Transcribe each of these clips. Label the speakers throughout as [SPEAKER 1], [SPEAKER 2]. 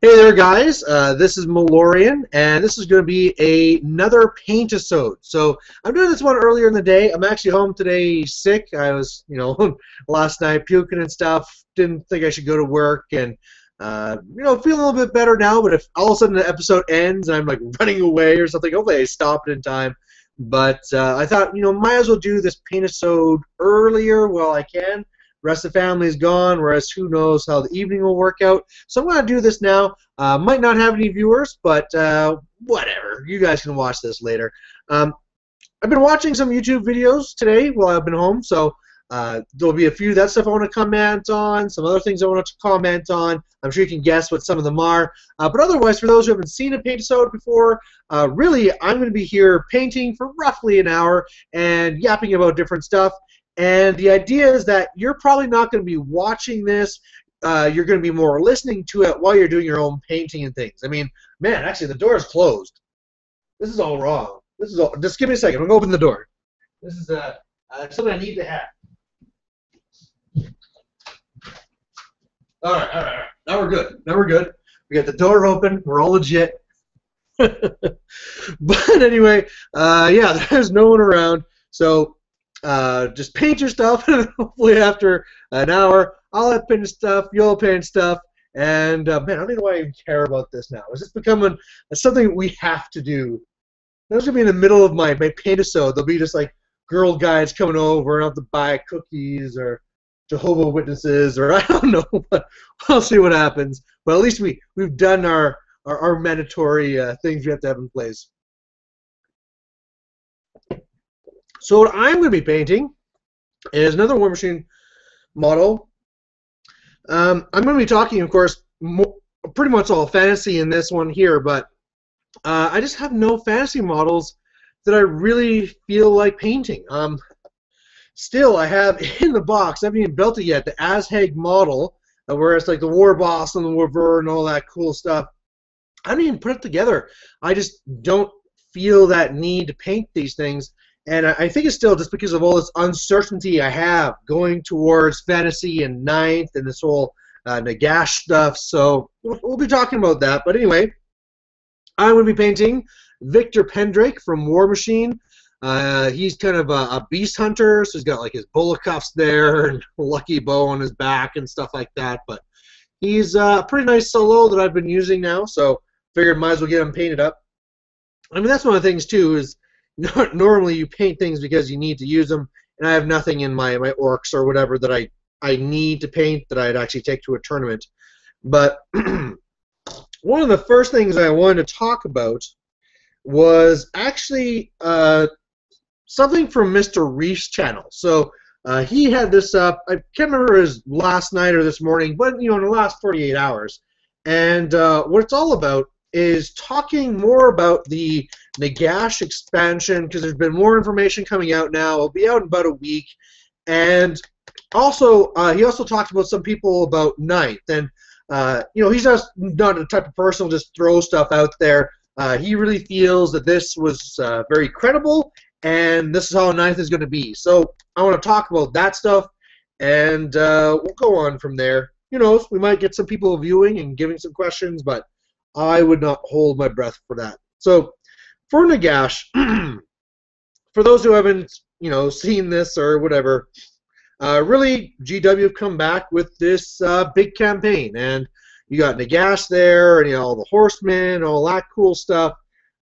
[SPEAKER 1] Hey there, guys. This is Malorian, and this is going to be another Paintisode. So I'm doing this one earlier in the day. I'm actually home today sick. I was, last night puking and stuff. Didn't think I should go to work, and feeling a little bit better now. But if all of a sudden the episode ends and I'm like running away or something, hopefully I stopped in time. But I thought, might as well do this Paintisode earlier while I can. Rest of the family's gone, whereas who knows how the evening will work out. So I'm going to do this now. Might not have any viewers, but whatever. You guys can watch this later. I've been watching some YouTube videos today while I've been home, so there'll be a few that stuff I want to comment on, some other things I want to comment on. I'm sure you can guess what some of them are. But otherwise, for those who haven't seen a Paintisode before, really, I'm going to be here painting for roughly an hour and yapping about different stuff. And the idea is that you're probably not going to be watching this. You're going to be more listening to it while you're doing your own painting and things. I mean, man, actually, the door is closed. This is all wrong. This is all. Just give me a second. I'm going to open the door. This is something I need to have. All right. Now we're good. We got the door open. We're all legit. But anyway, yeah, there's no one around. So just paint your stuff, and hopefully after an hour, I'll have painted stuff, you'll paint stuff, and man, I don't even know why I even care about this now. It's just becoming something we have to do. I was going to be in the middle of my Paintisode. There'll be just like girl guides coming over, and I'll have to buy cookies or Jehovah Witnesses, or I don't know, but we'll see what happens. But at least we've done our mandatory things we have to have in place. So what I'm going to be painting is another War Machine model. I'm going to be talking, of course, pretty much all fantasy in this one here, but I just have no fantasy models that I really feel like painting. Still, I have in the box, I haven't even built it yet, the Azhag model, where it's like the War Boss and the Warver and all that cool stuff. I haven't even put it together. I just don't feel that need to paint these things. And I think it's still just because of all this uncertainty I have going towards fantasy and ninth and this whole Nagash stuff. So we'll be talking about that. But anyway, I'm going to be painting Victor Pendrake from War Machine. He's kind of a beast hunter, so he's got like his bullet cuffs there and a lucky bow on his back and stuff like that. But he's a pretty nice solo that I've been using now, so figured might as well get him painted up. I mean, that's one of the things too is normally you paint things because you need to use them, and I have nothing in my orcs or whatever that I need to paint that I'd actually take to a tournament. But one of the first things I wanted to talk about was actually something from Mr. Reef's channel. So he had this up, I can't remember his last night or this morning, but in the last 48 hours. And what it's all about is talking more about the Nagash expansion, because there's been more information coming out now. It'll be out in about a week. And also, he also talked about some people about ninth. And, he's just not the type of person who'll just throw stuff out there. He really feels that this was very credible, and this is how ninth is going to be. So I want to talk about that stuff, and we'll go on from there. Who knows? We might get some people viewing and giving some questions, but I would not hold my breath for that. So for Nagash, for those who haven't, seen this or whatever, really GW have come back with this big campaign, and you got Nagash there, and all the horsemen, all that cool stuff.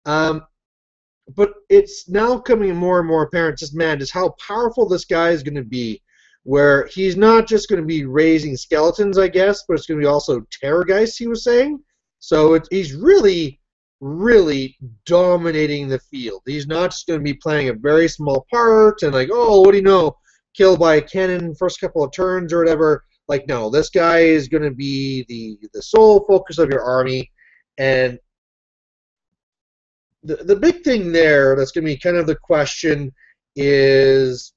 [SPEAKER 1] But it's now coming more and more apparent, just how powerful this guy is going to be. Where he's not just going to be raising skeletons, I guess, but it's going to be also terrorgeists, he was saying. So he's really, really dominating the field. He's not just going to be playing a very small part and like, oh, what do you know, killed by a cannon first couple of turns or whatever. Like, no, this guy is going to be the sole focus of your army. And the big thing there that's going to be kind of the question is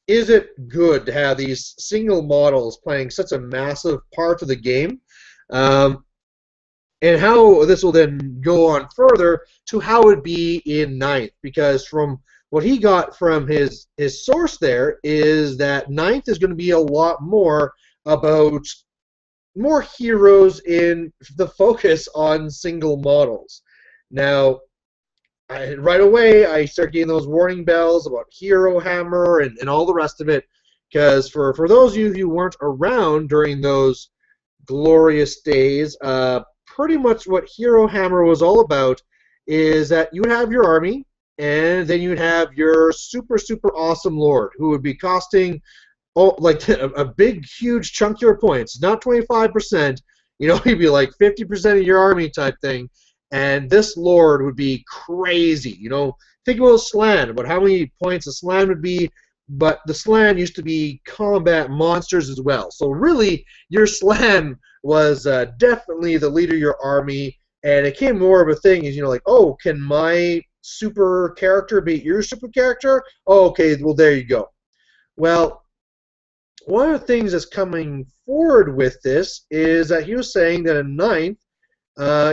[SPEAKER 1] it good to have these single models playing such a massive part of the game? And how this will then go on further to how it would be in ninth, because from what he got from his source there is that ninth is going to be a lot more about more heroes in the focus on single models. Now, right away, I start getting those warning bells about Hero Hammer and all the rest of it, because for those of you who weren't around during those glorious days, pretty much what Hero Hammer was all about is that you would have your army, and then you'd have your super, super awesome lord, who would be costing like a big, huge chunk of your points, not 25%, he'd be like 50% of your army type thing, and this lord would be crazy. Think about Slan, about how many points a Slan would be, but the Slan used to be combat monsters as well. So really, your Slan was definitely the leader of your army, and it came more of a thing is, like, oh, can my super character beat your super character? Oh, okay, well, there you go. Well, one of the things that's coming forward with this is that he was saying that in 9th,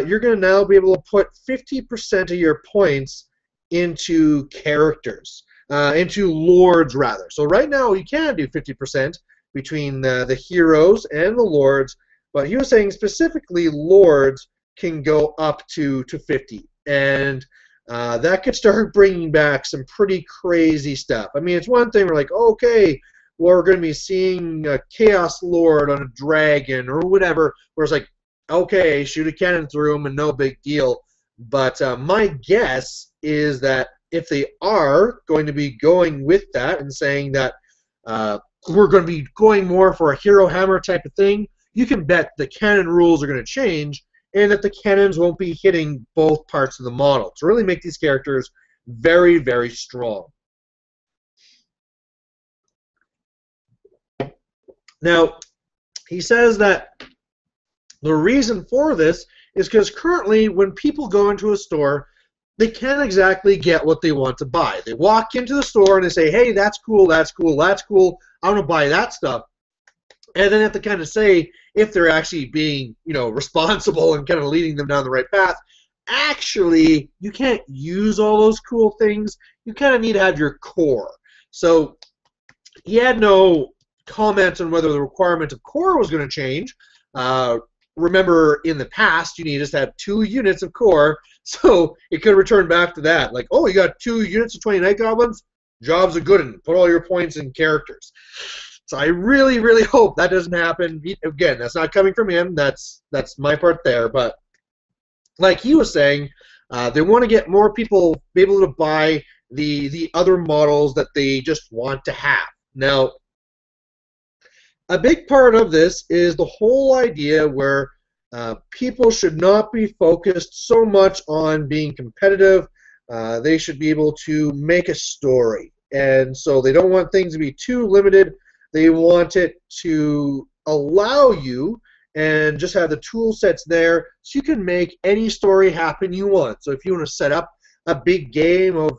[SPEAKER 1] you're going to now be able to put 50% of your points into characters, into lords rather. So right now you can do 50% between the heroes and the lords, but he was saying specifically lords can go up to 50, and that could start bringing back some pretty crazy stuff. I mean, it's one thing we're like, okay, well, we're going to be seeing a Chaos Lord on a dragon or whatever, where it's like, okay, shoot a cannon through him and no big deal. But my guess is that if they are going to be going with that and saying that we're going to be going more for a Hero Hammer type of thing, you can bet the cannon rules are going to change and that the cannons won't be hitting both parts of the model to really make these characters very, very strong. Now, he says that the reason for this is because currently when people go into a store, they can't exactly get what they want to buy. They walk into the store and they say, hey, that's cool, that's cool, that's cool, I want to buy that stuff. And then have to kind of say if they're actually being, responsible and kind of leading them down the right path. Actually, you can't use all those cool things. You kind of need to have your core. So he had no comment on whether the requirement of core was going to change. Remember, in the past, you just have 2 units of core, so it could return back to that. Like, oh, you got 2 units of 20 Night Goblins? Job's a good one. Put all your points in characters. So I really, really hope that doesn't happen. Again, that's not coming from him. That's my part there. But like he was saying, they want to get more people be able to buy the other models that they just want to have. Now, a big part of this is the whole idea where people should not be focused so much on being competitive. They should be able to make a story. And so they don't want things to be too limited. They want it to allow you and just have the tool sets there so you can make any story happen you want. So if you want to set up a big game of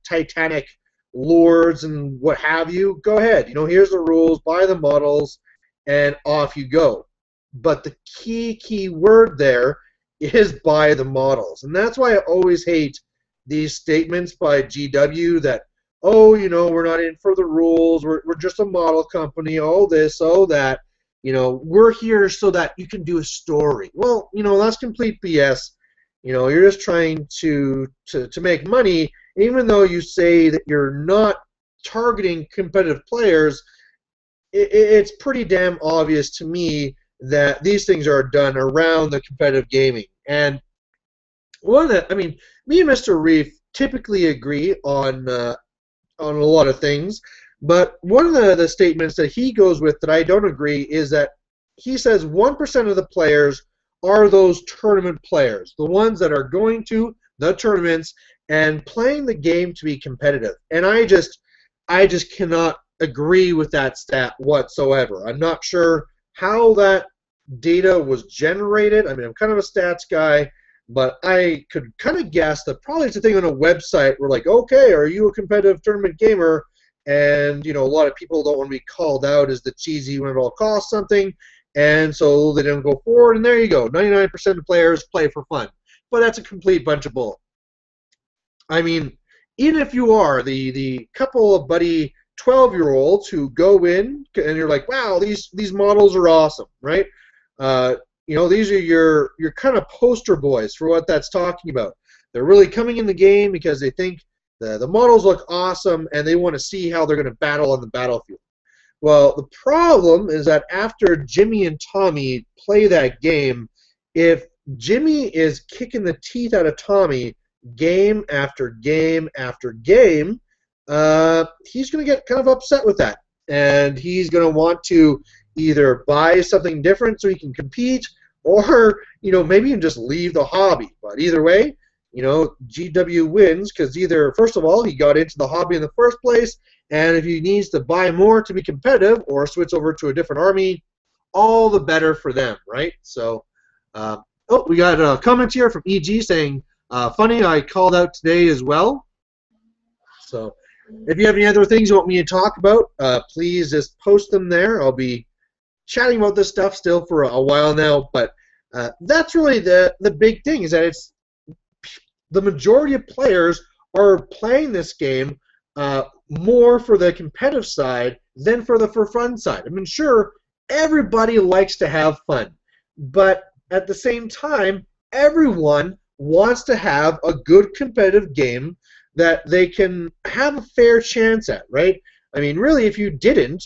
[SPEAKER 1] Titanic lords and what have you, go ahead. Here's the rules, buy the models, and off you go. But the key word there is buy the models. And that's why I always hate these statements by GW that, oh, we're not in for the rules, we're just a model company, oh this, oh that, we're here so that you can do a story. Well, that's complete BS. You're just trying to make money, even though you say that you're not targeting competitive players. It's pretty damn obvious to me that these things are done around the competitive gaming. And me and Mr. Reef typically agree on a lot of things, but one of the statements that he goes with that I don't agree is that he says 1% of the players are those tournament players, the ones that are going to the tournaments and playing the game to be competitive. And I just cannot agree with that stat whatsoever. I'm not sure how that data was generated. I mean, I'm kind of a stats guy, but I could kind of guess that probably it's a thing on a website where, like, okay, are you a competitive tournament gamer? And, a lot of people don't want to be called out as the cheesy when it all costs something, and so they don't go forward, and there you go. 99% of players play for fun. But that's a complete bunch of bull. I mean, even if you are the couple of buddy 12-year-olds who go in and you're like, wow, these models are awesome, right? These are your kind of poster boys for what that's talking about. They're really coming in the game because they think the models look awesome and they want to see how they're going to battle on the battlefield. Well, the problem is that after Jimmy and Tommy play that game, if Jimmy is kicking the teeth out of Tommy game after game after game, he's going to get kind of upset with that. And he's going to want to either buy something different so he can compete, or maybe even just leave the hobby. But either way, GW wins because either, first of all, he got into the hobby in the first place, and if he needs to buy more to be competitive or switch over to a different army, all the better for them, right? So, we got a comment here from EG saying, funny, I called out today as well. So, if you have any other things you want me to talk about, please just post them there. I'll be chatting about this stuff still for a while now, but that's really the big thing, is that it's the majority of players are playing this game more for the competitive side than for the for fun side. I mean, sure, everybody likes to have fun, but at the same time, everyone wants to have a good competitive game that they can have a fair chance at, right? I mean, really, if you didn't,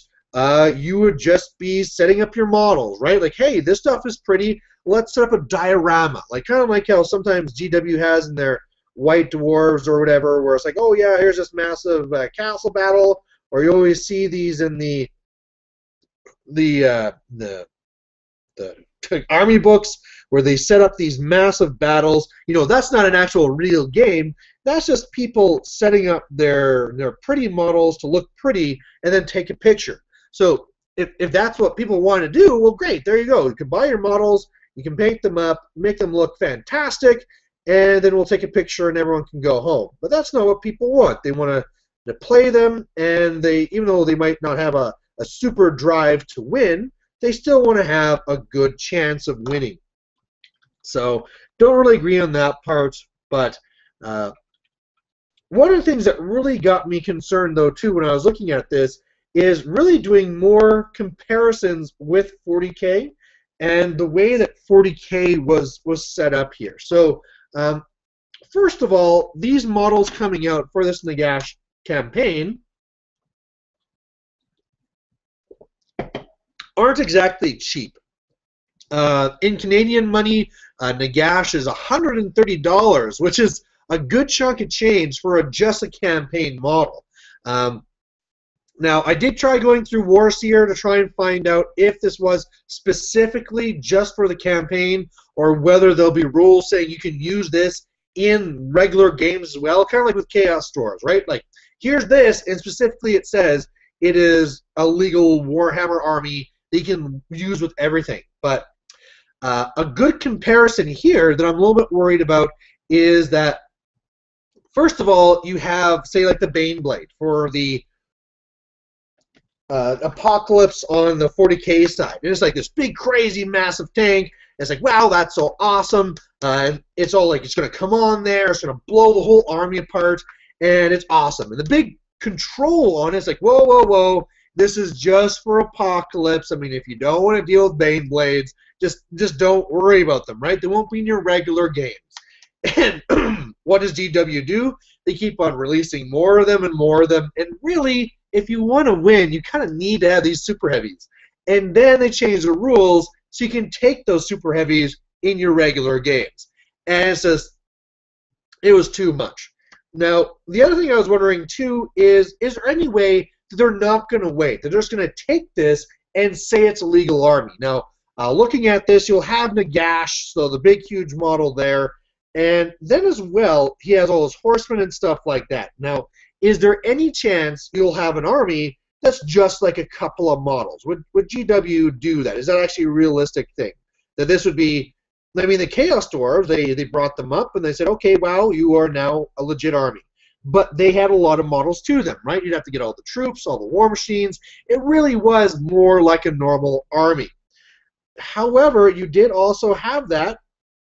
[SPEAKER 1] you would just be setting up your models, right? Like, hey, this stuff is pretty. Let's set up a diorama, kind of like how sometimes GW has in their White Dwarves or whatever, where it's like, oh yeah, here's this massive castle battle, or you always see these in the army books where they set up these massive battles. That's not an actual real game. That's just people setting up their pretty models to look pretty and then take a picture. So if that's what people want to do, well, great, there you go. You can buy your models, you can paint them up, make them look fantastic, and then we'll take a picture and everyone can go home. But that's not what people want. They want to play them, and even though they might not have a super drive to win, they still want to have a good chance of winning. So don't really agree on that part, but one of the things that really got me concerned, though, too, when I was looking at this, is really doing more comparisons with 40K and the way that 40K was set up here. So first of all, these models coming out for this Nagash campaign aren't exactly cheap. In Canadian money, Nagash is $130, which is a good chunk of change for just a campaign model. Now, I did try going through Warseer to try and find out if this was specifically just for the campaign or whether there'll be rules saying you can use this in regular games as well, kind of like with Chaos Stores, right? Like, here's this, and specifically it says it is a legal Warhammer army that you can use with everything. But a good comparison here that I'm a little bit worried about is that, first of all, you have, say, like the Baneblade for the Apocalypse on the 40K side. And it's like this big, crazy, massive tank. It's like, wow, that's so awesome. It's all like it's going to come on there. It's going to blow the whole army apart. And it's awesome. And the big control on it is like, whoa, whoa, whoa. This is just for Apocalypse. I mean, if you don't want to deal with Baneblades, just don't worry about them, right? They won't be in your regular games. And what does GW do? They keep on releasing more of them and more of them. And really, if you want to win, you kind of need to have these super heavies. And then they change the rules so you can take those super heavies in your regular games. And it's just, it was too much. Now, the other thing I was wondering too is there any way that they're not going to wait? They're just going to take this and say it's a legal army. Now, looking at this, you'll have Nagash, so the big, huge model there. And then as well, he has all his horsemen and stuff like that. Now, is there any chance you'll have an army that's just like a couple of models? Would GW do that? Is that actually a realistic thing? That this would be, I mean, the Chaos Dwarves, they brought them up and they said, okay, wow, you are now a legit army. But they had a lot of models to them, right? You'd have to get all the troops, all the war machines. It really was more like a normal army. However, you did also have that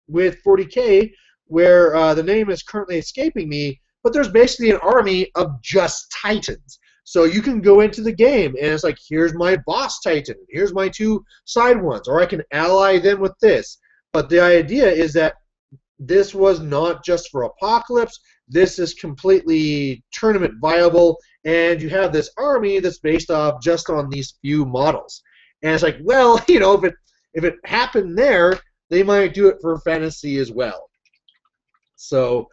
[SPEAKER 1] with 40K, where the name is currently escaping me, but there's basically an army of just Titans. So you can go into the game and it's like, here's my boss titan, here's my 2 side ones, or I can ally them with this. But the idea is that this was not just for Apocalypse. This is completely tournament viable, and you have this army that's based off just on these few models. And it's like, well, you know, if it happened there, they might do it for fantasy as well. So,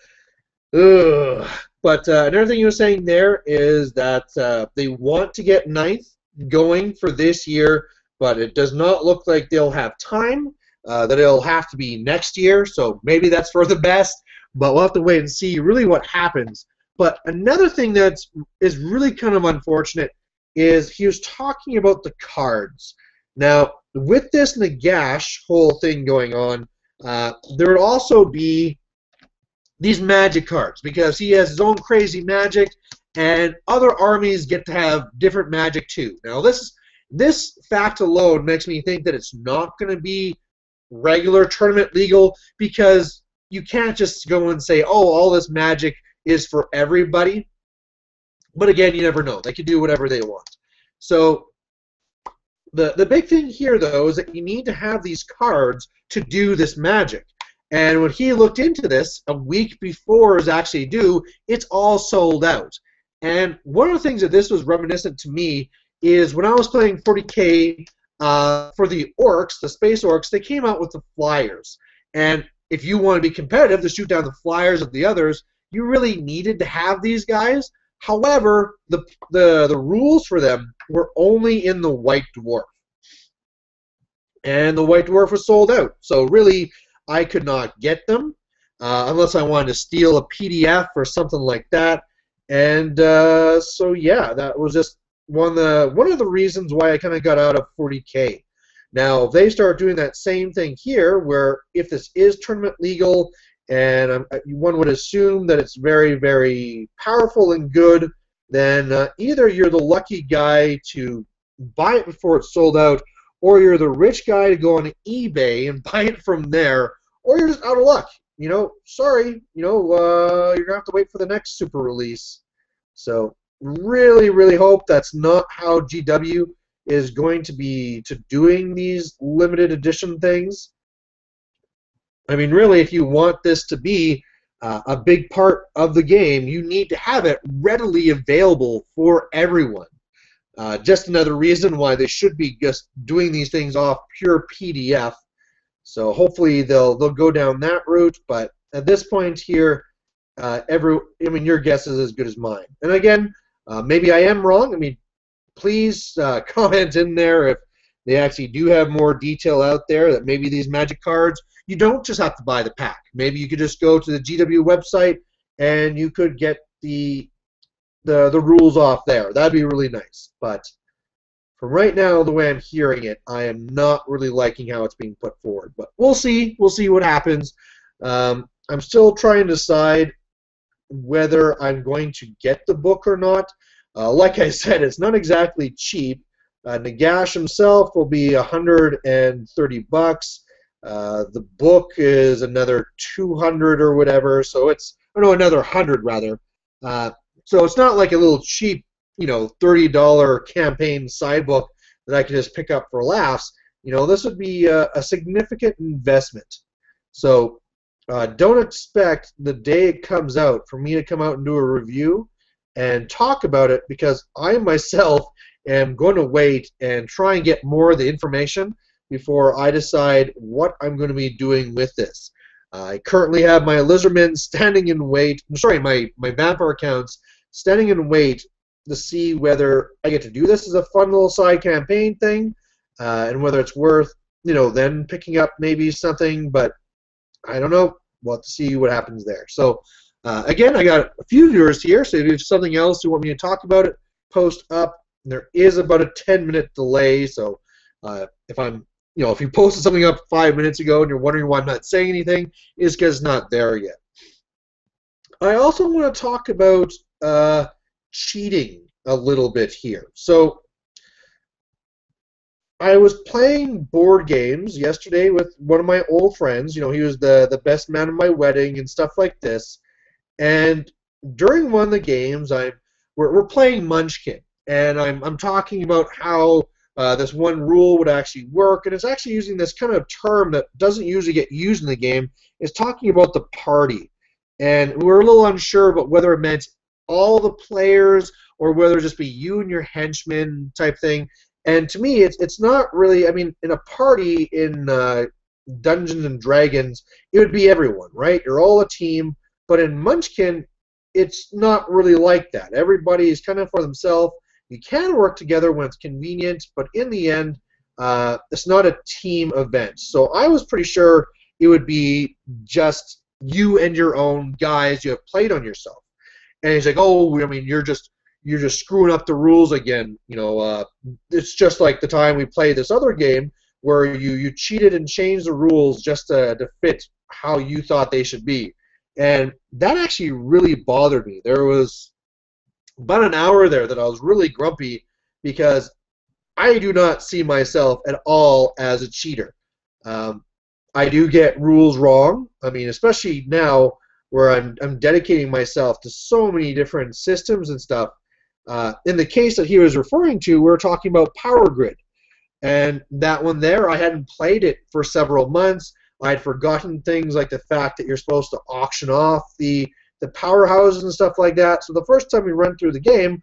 [SPEAKER 1] but another thing you were saying there is that they want to get 9th going for this year, but it does not look like they'll have time. That it'll have to be next year, so maybe that's for the best, but we'll have to wait and see really what happens. But another thing that is really kind of unfortunate is he was talking about the cards. Now, with this Nagash whole thing going on, there would also be these magic cards, because he has his own crazy magic, and other armies get to have different magic too. Now, this fact alone makes me think that it's not going to be regular tournament legal, because you can't just go and say, oh, all this magic is for everybody. But again, you never know. They can do whatever they want. So the big thing here, though, is that you need to have these cards to do this magic. And when he looked into this a week before it was actually due, it's all sold out. And one of the things that this was reminiscent to me is when I was playing 40K for the orcs, the space orcs, they came out with the flyers. And if you want to be competitive to shoot down the flyers of the others, you really needed to have these guys. However, the rules for them were only in the White Dwarf. And the White Dwarf was sold out. So really, I could not get them unless I wanted to steal a PDF or something like that. And so yeah, that was just one of the reasons why I kind of got out of 40K. Now, if they start doing that same thing here, where if this is tournament legal, and one would assume that it's very, very powerful and good, then either you're the lucky guy to buy it before it's sold out, or you're the rich guy to go on eBay and buy it from there, or you're just out of luck. You know, sorry, you know, you're going to have to wait for the next super release. So, really, really hope that's not how GW is going to be doing these limited edition things. I mean, really, if you want this to be a big part of the game, you need to have it readily available for everyone. Just another reason why they should be just doing these things off pure PDF. So hopefully they'll go down that route. But at this point here, I mean, your guess is as good as mine. And again, maybe I am wrong. I mean, please comment in there if they actually do have more detail out there, that maybe these magic cards, you don't just have to buy the pack. Maybe you could just go to the GW website and you could get the rules off there. That'd be really nice. But from right now, the way I'm hearing it, I am not really liking how it's being put forward. But we'll see. We'll see what happens. I'm still trying to decide whether I'm going to get the book or not. Like I said, it's not exactly cheap. Nagash himself will be $130. The book is another 200 or whatever, so it's another 100 rather. So it's not like a little cheap, $30 campaign side book that I can just pick up for laughs. This would be a significant investment. So don't expect the day it comes out for me to come out and do a review and talk about it, because I myself am going to wait and try and get more of the information before I decide what I'm going to be doing with this. I currently have my lizardmen standing in wait, my vampire accounts standing in wait to see whether I get to do this as a fun little side campaign thing, and whether it's worth, then picking up maybe something, but I don't know. We'll have to see what happens there. So, again, I got a few viewers here, so if there's something else you want me to talk about it, post up. There is about a 10-minute delay, so if you posted something up 5 minutes ago and you're wondering why I'm not saying anything, it's because it's not there yet. I also want to talk about cheating a little bit here. So I was playing board games yesterday with one of my old friends. He was the best man at my wedding and stuff like this. And during one of the games, I'm we're playing Munchkin, and I'm talking about how this one rule would actually work, and it's actually using this kind of term that doesn't usually get used in the game. It's talking about the party, and we're a little unsure about whether it meant all the players or whether it just be you and your henchmen type thing. And to me, it's not really. I mean, in a party in Dungeons and Dragons, it would be everyone, right? You're all a team. But in Munchkin, it's not really like that. Everybody is kind of for themselves. You can work together when it's convenient, but in the end, it's not a team event. So I was pretty sure it would be just you and your own guys you have played on yourself. And he's like, oh, I mean, you're just screwing up the rules again. You know, it's just like the time we played this other game where you cheated and changed the rules just to fit how you thought they should be. And that actually really bothered me. There was about an hour there that I was really grumpy because I do not see myself at all as a cheater. I do get rules wrong. I mean, especially now where I'm dedicating myself to so many different systems and stuff. In the case that he was referring to, we're talking about Power Grid. And that one there, I hadn't played it for several months. I'd forgotten things like the fact that you're supposed to auction off the powerhouses and stuff like that. So the first time we run through the game,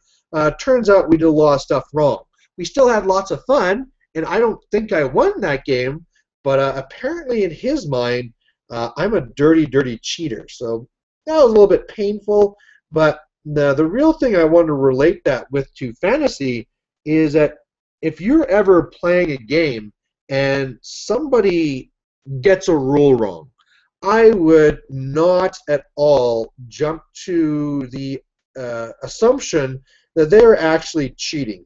[SPEAKER 1] turns out we did a lot of stuff wrong. We still had lots of fun, and I don't think I won that game, but apparently in his mind, I'm a dirty, dirty cheater. So that was a little bit painful, but the real thing I want to relate that with to fantasy is that if you're ever playing a game and somebody gets a rule wrong, I would not at all jump to the assumption that they're actually cheating.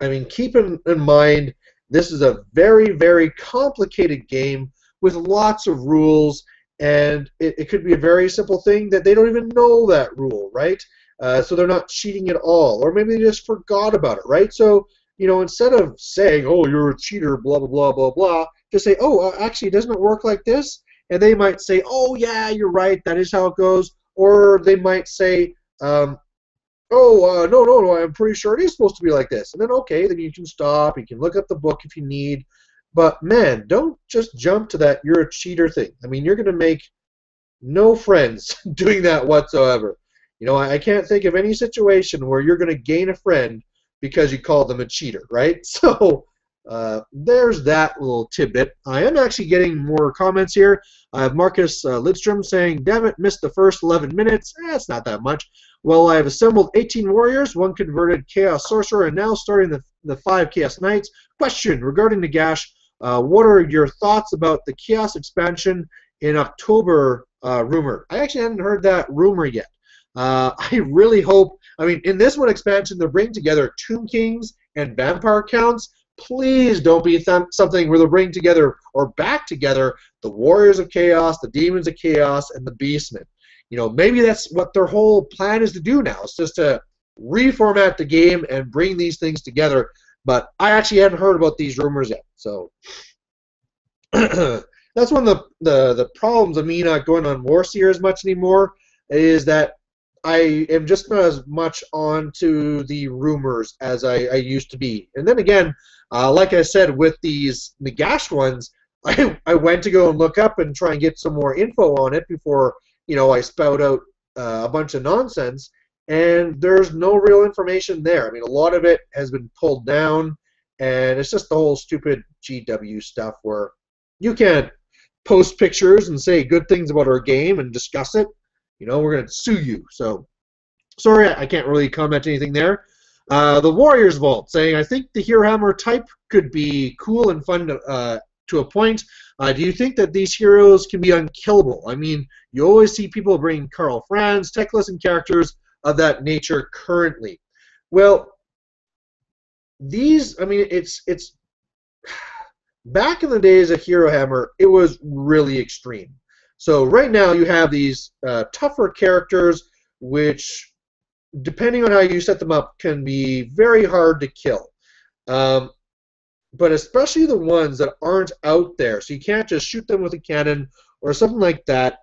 [SPEAKER 1] I mean, keep in mind, this is a very, very complicated game with lots of rules, and it could be a very simple thing that they don't even know that rule, right? So they're not cheating at all, or maybe they just forgot about it, right? So, you know, instead of saying, oh, you're a cheater, blah, blah, blah, blah, blah, just say, oh, actually, doesn't it work like this? And they might say, oh, yeah, you're right, that is how it goes. Or they might say, no, I'm pretty sure it is supposed to be like this. And then, okay, then you can stop, you can look up the book if you need. But, man, don't just jump to that you're a cheater thing. I mean, you're going to make no friends doing that whatsoever. You know, I can't think of any situation where you're going to gain a friend because you call them a cheater, right? So there's that little tidbit. I am actually getting more comments here. I have Marcus Lidstrom saying, damn it, missed the first 11 minutes. It's not that much. Well, I have assembled 18 warriors, one converted Chaos Sorcerer, and now starting the 5 Chaos Knights. Question regarding Nagash, what are your thoughts about the Chaos expansion in October rumor? I actually hadn't heard that rumor yet. I really hope, I mean, in this one expansion, they're bringing together Tomb Kings and Vampire Counts. Please don't be something where they'll bring together or back together the Warriors of Chaos, the Demons of Chaos, and the Beastmen. You know, maybe that's what their whole plan is to do now. It's just to reformat the game and bring these things together. But I actually hadn't heard about these rumors yet. So that's one of the problems of me not going on Warseer as much anymore, is that I am just not as much on to the rumors as I used to be. And then again, like I said, with these Nagash ones, I went to go and look up and try and get some more info on it before, you know, I spout out a bunch of nonsense, and there's no real information there. I mean, a lot of it has been pulled down, and it's just the whole stupid GW stuff where you can't post pictures and say good things about our game and discuss it. You know, we're going to sue you. So, sorry, I can't really comment anything there. The Warriors Vault saying, I think the Hero Hammer type could be cool and fun to a point. Do you think that these heroes can be unkillable? I mean, you always see people bring Karl Franz, Teclis, and characters of that nature currently. Well, these, I mean, it's back in the days of Hero Hammer, it was really extreme. So right now you have these tougher characters which, depending on how you set them up, can be very hard to kill. But especially the ones that aren't out there, so you can't just shoot them with a cannon or something like that.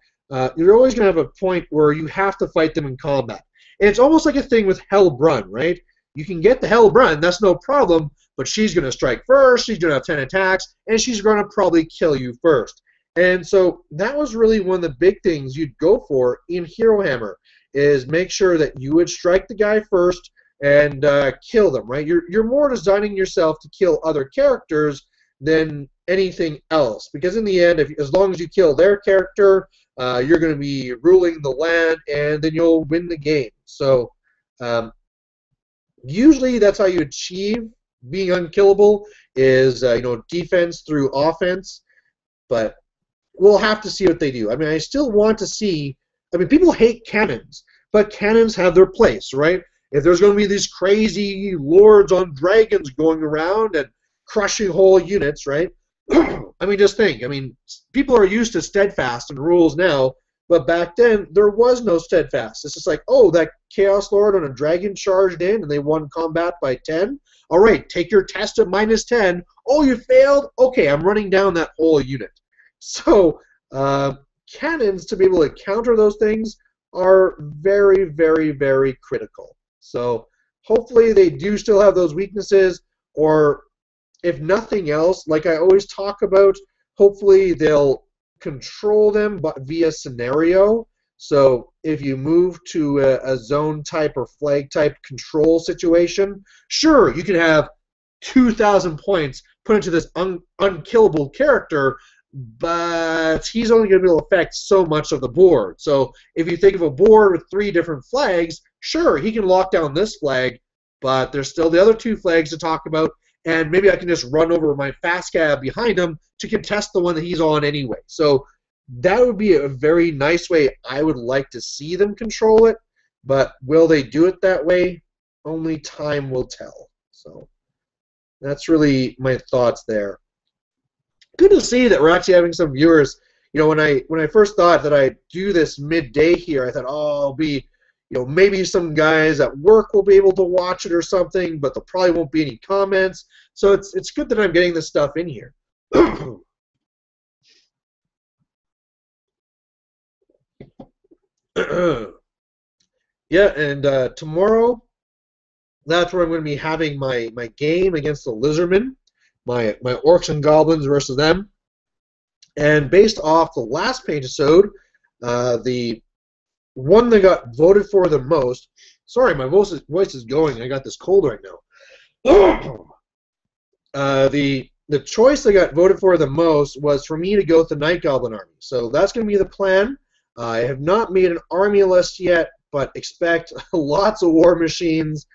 [SPEAKER 1] You're always going to have a point where you have to fight them in combat. It's almost like a thing with Hellbrun, right? You can get the Hellbrun, that's no problem, but she's going to strike first, she's going to have 10 attacks, and she's going to probably kill you first. And so that was really one of the big things you'd go for in Hero Hammer, is make sure that you would strike the guy first and kill them, right? You're more designing yourself to kill other characters than anything else, because in the end, as long as you kill their character, you're going to be ruling the land, and then you'll win the game. So usually that's how you achieve being unkillable, is defense through offense. But we'll have to see what they do. I mean, I still want to see. I mean, people hate cannons, but cannons have their place, right? If there's going to be these crazy lords on dragons going around and crushing whole units, right? I mean, just think. I mean, people are used to steadfast and rules now, but back then there was no steadfast. It's just like, oh, that Chaos Lord on a dragon charged in and they won combat by 10. All right, take your test at -10. Oh, you failed? Okay, I'm running down that whole unit. So cannons, to be able to counter those things, are very, very, very critical. So hopefully they do still have those weaknesses, or if nothing else, like I always talk about, hopefully they'll control them but via scenario. So if you move to a zone type or flag type control situation, sure, you can have 2,000 points put into this unkillable character, but he's only going to be able to affect so much of the board. So if you think of a board with 3 different flags, sure, he can lock down this flag, but there's still the other 2 flags to talk about, and maybe I can just run over my fast cab behind him to contest the one that he's on anyway. So that would be a very nice way I would like to see them control it, but will they do it that way? Only time will tell. So that's really my thoughts there. Good to see that we're actually having some viewers. You know, when I first thought that I'd do this midday here, I thought, oh, I'll be, maybe some guys at work will be able to watch it or something, but there probably won't be any comments. So it's good that I'm getting this stuff in here. Yeah, and tomorrow, that's where I'm going to be having my game against the Lizardmen, my Orcs and Goblins versus them. And based off the last Paintisode, the one that got voted for the most, sorry, my voice is going, I got this cold right now. The choice that got voted for the most was for me to go with the Night Goblin army. So that's going to be the plan. I have not made an army list yet, but expect lots of war machines,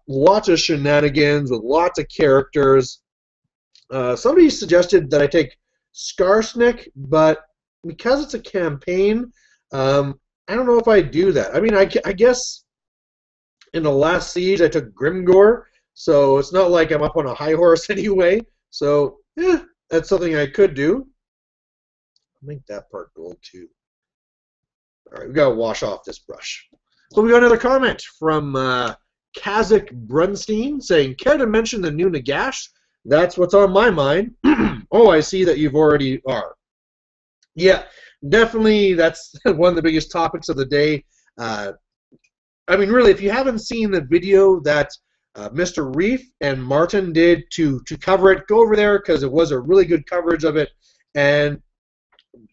[SPEAKER 1] lots of shenanigans with lots of characters. Somebody suggested that I take Skarsnik, but because it's a campaign, I don't know if I do that. I mean, I guess in the last siege I took Grimgor, so it's not like I'm up on a high horse anyway. So, yeah, that's something I could do. I'll make that part gold too. All right, we gotta wash off this brush. So we got another comment from Kazakh Brunstein saying, "Care to mention the new Nagash? That's what's on my mind." Oh, I see that you've already are. Yeah, definitely. That's one of the biggest topics of the day. I mean, really, if you haven't seen the video that Mr. Reef and Martin did to cover it, go over there because it was a really good coverage of it. And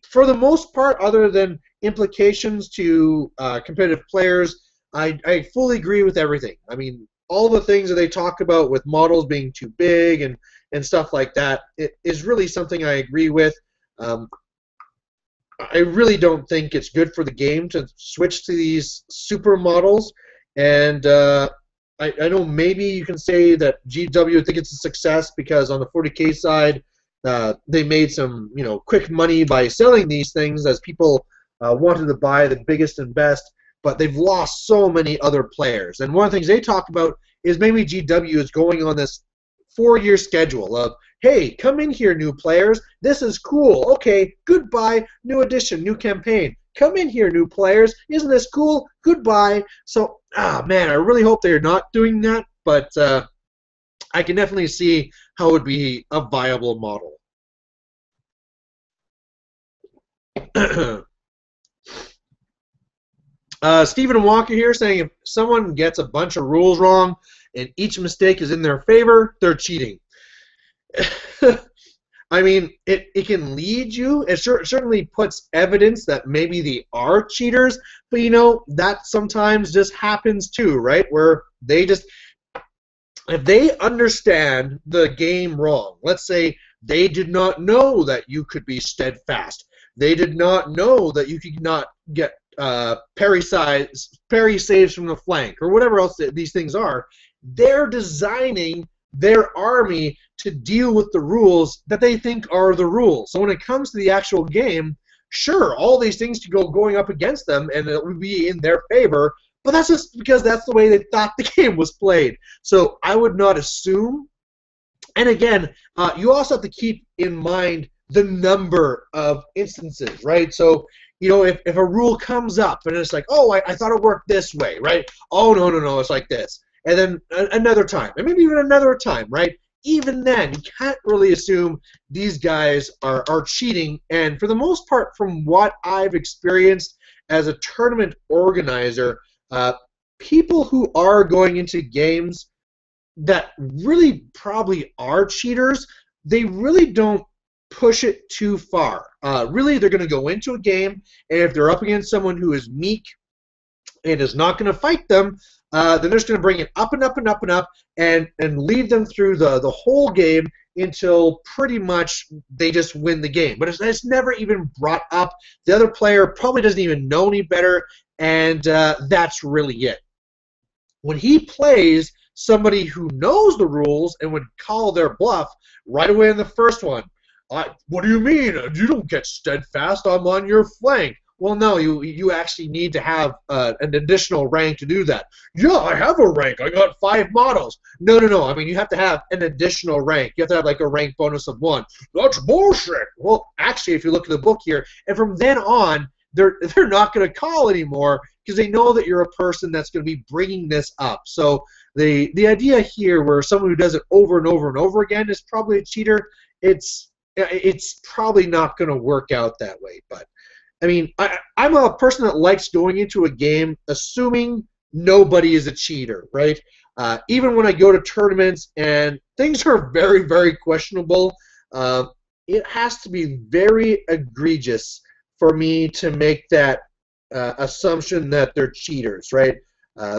[SPEAKER 1] for the most part, other than implications to competitive players, I fully agree with everything. I mean, all the things that they talk about with models being too big and stuff like that, it is really something I agree with. I really don't think it's good for the game to switch to these super models, and I know maybe you can say that GW think it's a success because on the 40K side, they made some quick money by selling these things as people wanted to buy the biggest and best, but they've lost so many other players. And one of the things they talk about is maybe GW is going on this 4-year schedule of, hey, come in here, new players. This is cool. Okay, goodbye. New edition, new campaign. Come in here, new players. Isn't this cool? Goodbye. So, man, I really hope they're not doing that, but I can definitely see how it would be a viable model. Stephen Walker here saying if someone gets a bunch of rules wrong and each mistake is in their favor, they're cheating. I mean, it can lead you. It certainly puts evidence that maybe they are cheaters, but you know, that sometimes just happens too, right? Where they just, if they understand the game wrong, let's say they did not know that you could be steadfast. They did not know that you could not get parry saves from the flank, or whatever else these things are. They're designing their army to deal with the rules that they think are the rules. So when it comes to the actual game, sure, all these things could go going up against them, and it would be in their favor, but that's just because that's the way they thought the game was played. So I would not assume. And again, you also have to keep in mind the number of instances, right? So, you know, if a rule comes up and it's like, oh, I thought it worked this way, right? Oh, no, it's like this. And then another time, and maybe even another time, right? Even then, you can't really assume these guys are cheating. And for the most part, from what I've experienced as a tournament organizer, people who are going into games that really probably are cheaters, they really don't push it too far. Really, they're going to go into a game, and if they're up against someone who is meek and is not going to fight them, then they're just going to bring it up and up and up and up and lead them through the whole game until pretty much they just win the game. But it's never even brought up. The other player probably doesn't even know any better, and that's really it. When he plays somebody who knows the rules and would call their bluff right away in the first one, what do you mean? You don't get steadfast. I'm on your flank. Well, no, you actually need to have an additional rank to do that. Yeah, I have a rank. I got 5 models. No. I mean, you have to have an additional rank. You have to have like a rank bonus of 1. That's bullshit. Well, actually, if you look at the book here, and from then on, they're not going to call anymore because they know that you're a person that's going to be bringing this up. So the idea here, where someone who does it over and over and over again is probably a cheater, it's probably not going to work out that way. But I mean, I'm a person that likes going into a game assuming nobody is a cheater, right? Even when I go to tournaments and things are very, very questionable, it has to be very egregious for me to make that assumption that they're cheaters, right?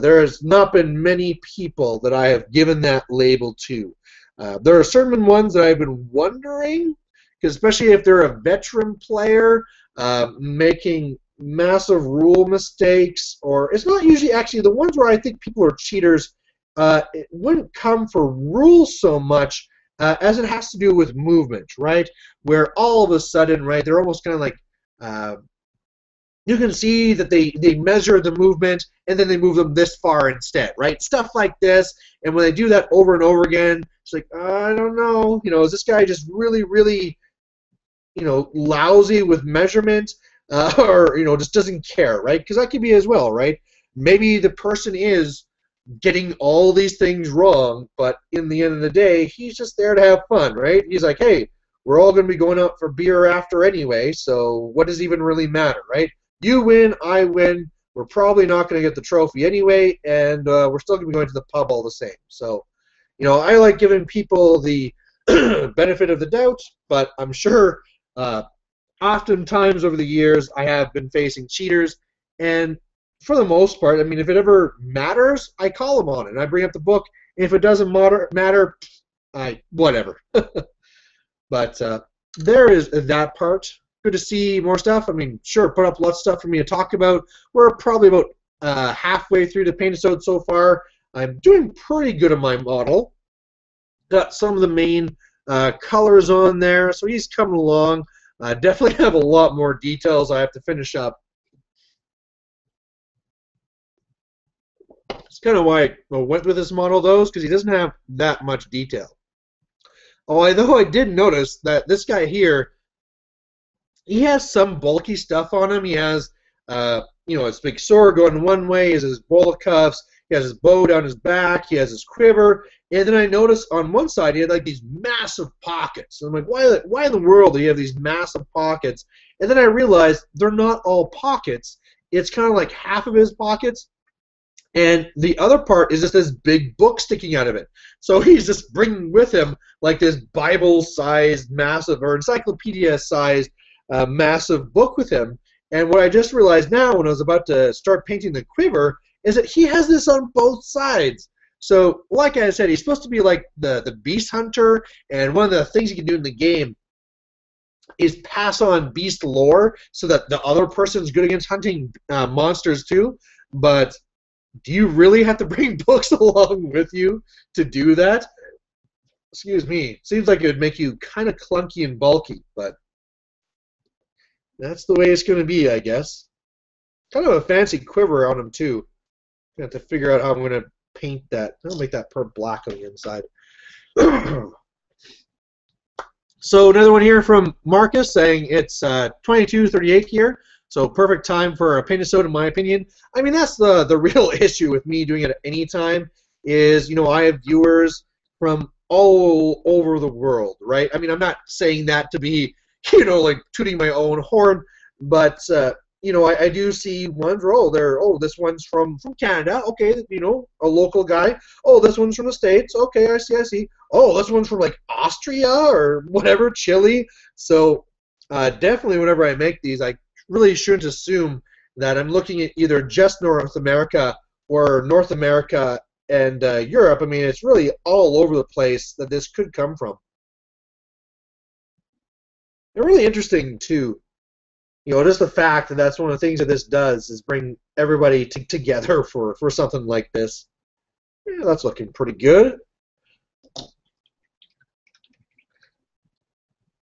[SPEAKER 1] There has not been many people that I have given that label to. There are certain ones that I've been wondering, because especially if they're a veteran player, making massive rule mistakes, or it's not usually actually the ones where I think people are cheaters. It wouldn't come for rules so much as it has to do with movement, right? Where all of a sudden, right, they're almost kind of like you can see that they measure the movement and then they move them this far instead, right? Stuff like this, and when they do that over and over again, it's like, I don't know, you know, is this guy just really, really, you know, lousy with measurement, or, you know, just doesn't care, right? Because that could be as well, right? Maybe the person is getting all these things wrong, but in the end of the day, he's just there to have fun, right? He's like, hey, we're all going to be going out for beer after anyway, so what does even really matter, right? You win, I win, we're probably not going to get the trophy anyway, and we're still going to be going to the pub all the same. So, you know, I like giving people the benefit of the doubt, but I'm sure oftentimes over the years I have been facing cheaters, and for the most part, I mean, if it ever matters, I call them on it, and I bring up the book. If it doesn't matter, whatever. But there is that part. Good to see more stuff. I mean, sure, put up lots of stuff for me to talk about. We're probably about halfway through the Paintisode so far. I'm doing pretty good on my model. Got some of the main colors on there, so he's coming along. Definitely have a lot more details I have to finish up. That's kind of why I went with this model, though, because he doesn't have that much detail. Although I did notice that this guy here, he has some bulky stuff on him. He has, you know, his big sword going one way, he has his bullet cuffs, he has his bow down his back, he has his quiver, and then I noticed on one side he had like these massive pockets. And I'm like, why in the world do you have these massive pockets? And then I realized they're not all pockets. it's kind of like half of his pockets, and the other part is just this big book sticking out of it. So he's just bringing with him like this Bible-sized, massive, or encyclopedia-sized, massive book with him. And what I just realized now, when I was about to start painting the quiver, is that he has this on both sides. So, like I said, he's supposed to be like the beast hunter, and one of the things you can do in the game is pass on beast lore so that the other person's good against hunting monsters too. But do you really have to bring books along with you to do that? Excuse me. Seems like it would make you kind of clunky and bulky, but that's the way it's going to be, I guess. Kind of a fancy quiver on him too. I have to figure out how I'm going to paint that. I'll make that per black on the inside. So another one here from Marcus saying it's 22:38 here, so perfect time for a Paintisode in my opinion. I mean, that's the real issue with me doing it at any time is, you know, I have viewers from all over the world, right? I mean, I'm not saying that to be, you know, like tooting my own horn, but you know, I do see ones where, this one's from Canada, okay, you know, a local guy. Oh, this one's from the States, okay, I see. Oh, this one's from like Austria or whatever, Chile. So definitely whenever I make these, I really shouldn't assume that I'm looking at either just North America or North America and Europe. I mean, it's really all over the place that this could come from. And really interesting too. You know, just the fact that that's one of the things that this does is bring everybody together for something like this. Yeah, that's looking pretty good.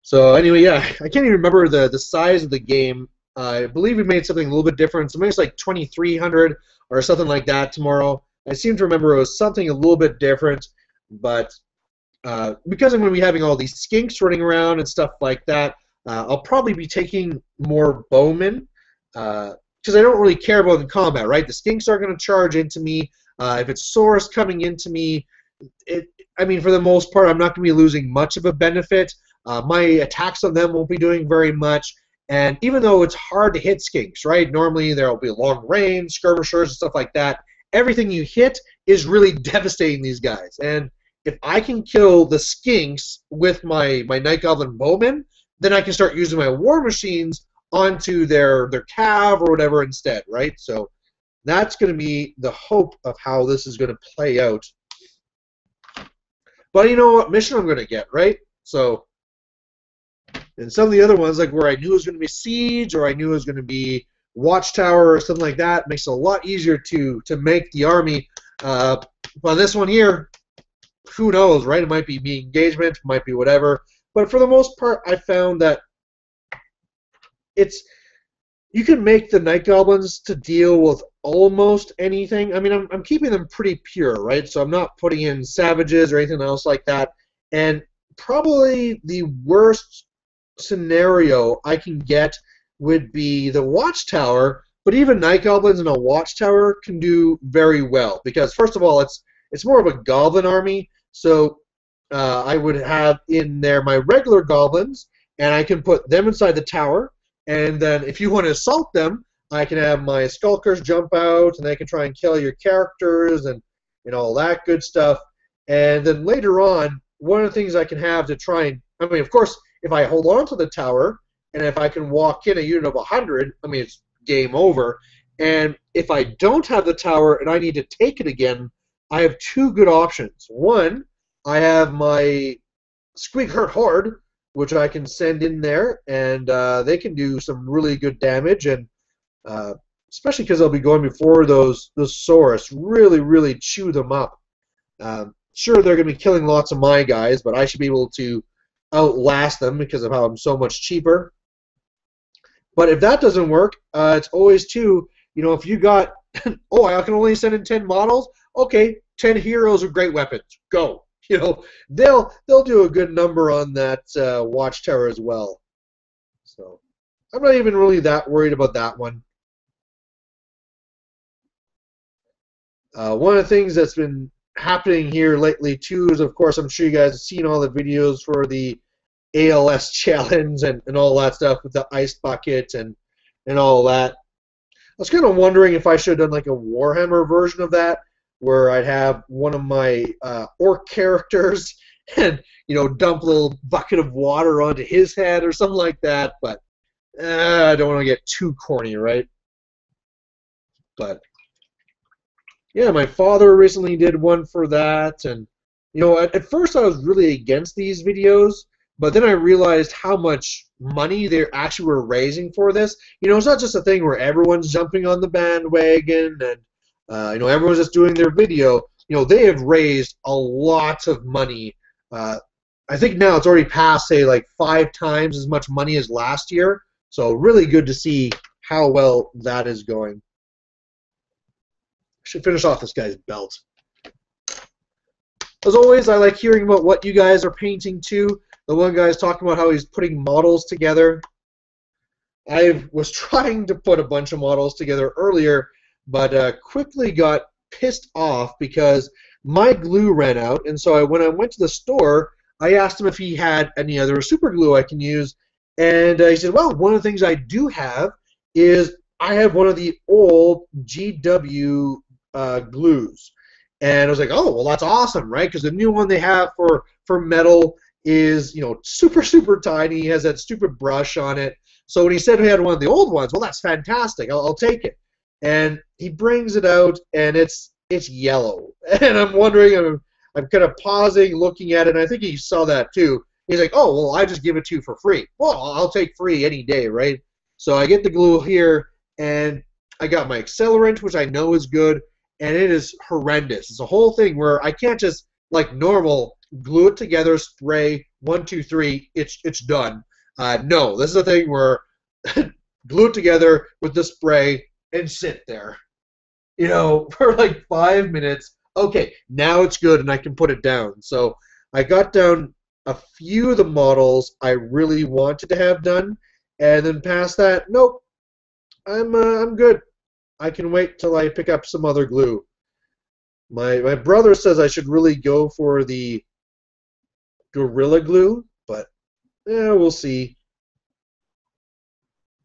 [SPEAKER 1] So anyway, yeah, I can't even remember the size of the game. I believe we made something a little bit different. So maybe it's like 2,300 or something like that tomorrow. I seem to remember it was something a little bit different, but because I'm going to be having all these skinks running around and stuff like that, I'll probably be taking more bowmen because I don't really care about the combat, right? The skinks are going to charge into me. If it's Saurus coming into me, I mean, for the most part, I'm not going to be losing much of a benefit. My attacks on them won't be doing very much. And even though it's hard to hit skinks, right? Normally there will be long range, skirmishers, and stuff like that. Everything you hit is really devastating these guys. And if I can kill the skinks with my Night Goblin bowmen, then I can start using my war machines onto their cav or whatever instead, right? So that's going to be the hope of how this is going to play out. But you know what mission I'm going to get, right? So, and some of the other ones, like where I knew it was going to be Siege or I knew it was going to be Watchtower or something like that, makes it a lot easier to make the army. But this one here, who knows, right? It might be engagement, it might be whatever. But for the most part, I found that you can make the Night Goblins to deal with almost anything. I mean, I'm keeping them pretty pure, right? So I'm not putting in savages or anything else like that. And probably the worst scenario I can get would be the Watchtower. But even Night Goblins in a Watchtower can do very well because, first of all, it's more of a Goblin army. So I would have in there my regular goblins, and I can put them inside the tower. And then if you want to assault them, I can have my skulkers jump out, and they can try and kill your characters and all that good stuff. And then later on, one of the things I can have to try and, I mean, of course, if I hold on to the tower, and if I can walk in a unit of 100, I mean, it's game over. And if I don't have the tower and I need to take it again, I have two good options. One, I have my Squeak Hurt Horde, which I can send in there, and they can do some really good damage, and especially because they'll be going before those Saurus, really chew them up. Sure, they're going to be killing lots of my guys, but I should be able to outlast them because of how I'm so much cheaper. But if that doesn't work, it's always too, if you got, oh, I can only send in 10 models, okay, 10 heroes with great weapons, go. They'll do a good number on that Watchtower as well. So I'm not even really that worried about that one. One of the things that's been happening here lately too is, of course, I'm sure you guys have seen all the videos for the ALS challenge and all that stuff with the ice bucket and all that. was kind of wondering if I should have done like a Warhammer version of that, where I'd have one of my orc characters and dump a little bucket of water onto his head or something like that. But I don't want to get too corny, right? But yeah, my father recently did one for that, and at first I was really against these videos, but then I realized how much money they actually were raising for this. It's not just a thing where everyone's jumping on the bandwagon and everyone's just doing their video. They have raised a lot of money. I think now it's already passed, say, like 5 times as much money as last year. So really good to see how well that is going. Should finish off this guy's belt. As always, I like hearing about what you guys are painting too. The one guy's talking about how he's putting models together. I was trying to put a bunch of models together earlier, but quickly got pissed off because my glue ran out, and so when I went to the store, I asked him if he had any other super glue I can use, and he said, well, one of the things I do have is I have one of the old GW glues. And I was like, oh, well, that's awesome, right? Because the new one they have for metal is, super, super tiny. He has that stupid brush on it. So when he said he had one of the old ones, well, that's fantastic. I'll take it. And he brings it out, and it's yellow. And I'm wondering, I'm kind of pausing, looking at it, and I think he saw that too. He's like, oh, well, I just give it to you for free. Well, I'll take free any day, right? So I get the glue here, and I got my accelerant, which I know is good, and it is horrendous. It's a whole thing where I can't just, like normal, glue it together, spray, 1, 2, 3, it's done. No, this is a thing where glue it together with the spray and sit there, for like 5 minutes. Okay, now it's good and I can put it down. So I got down a few of the models I really wanted to have done, and then past that, nope, I'm good. I can wait till I pick up some other glue. My brother says I should really go for the Gorilla Glue, but yeah, we'll see.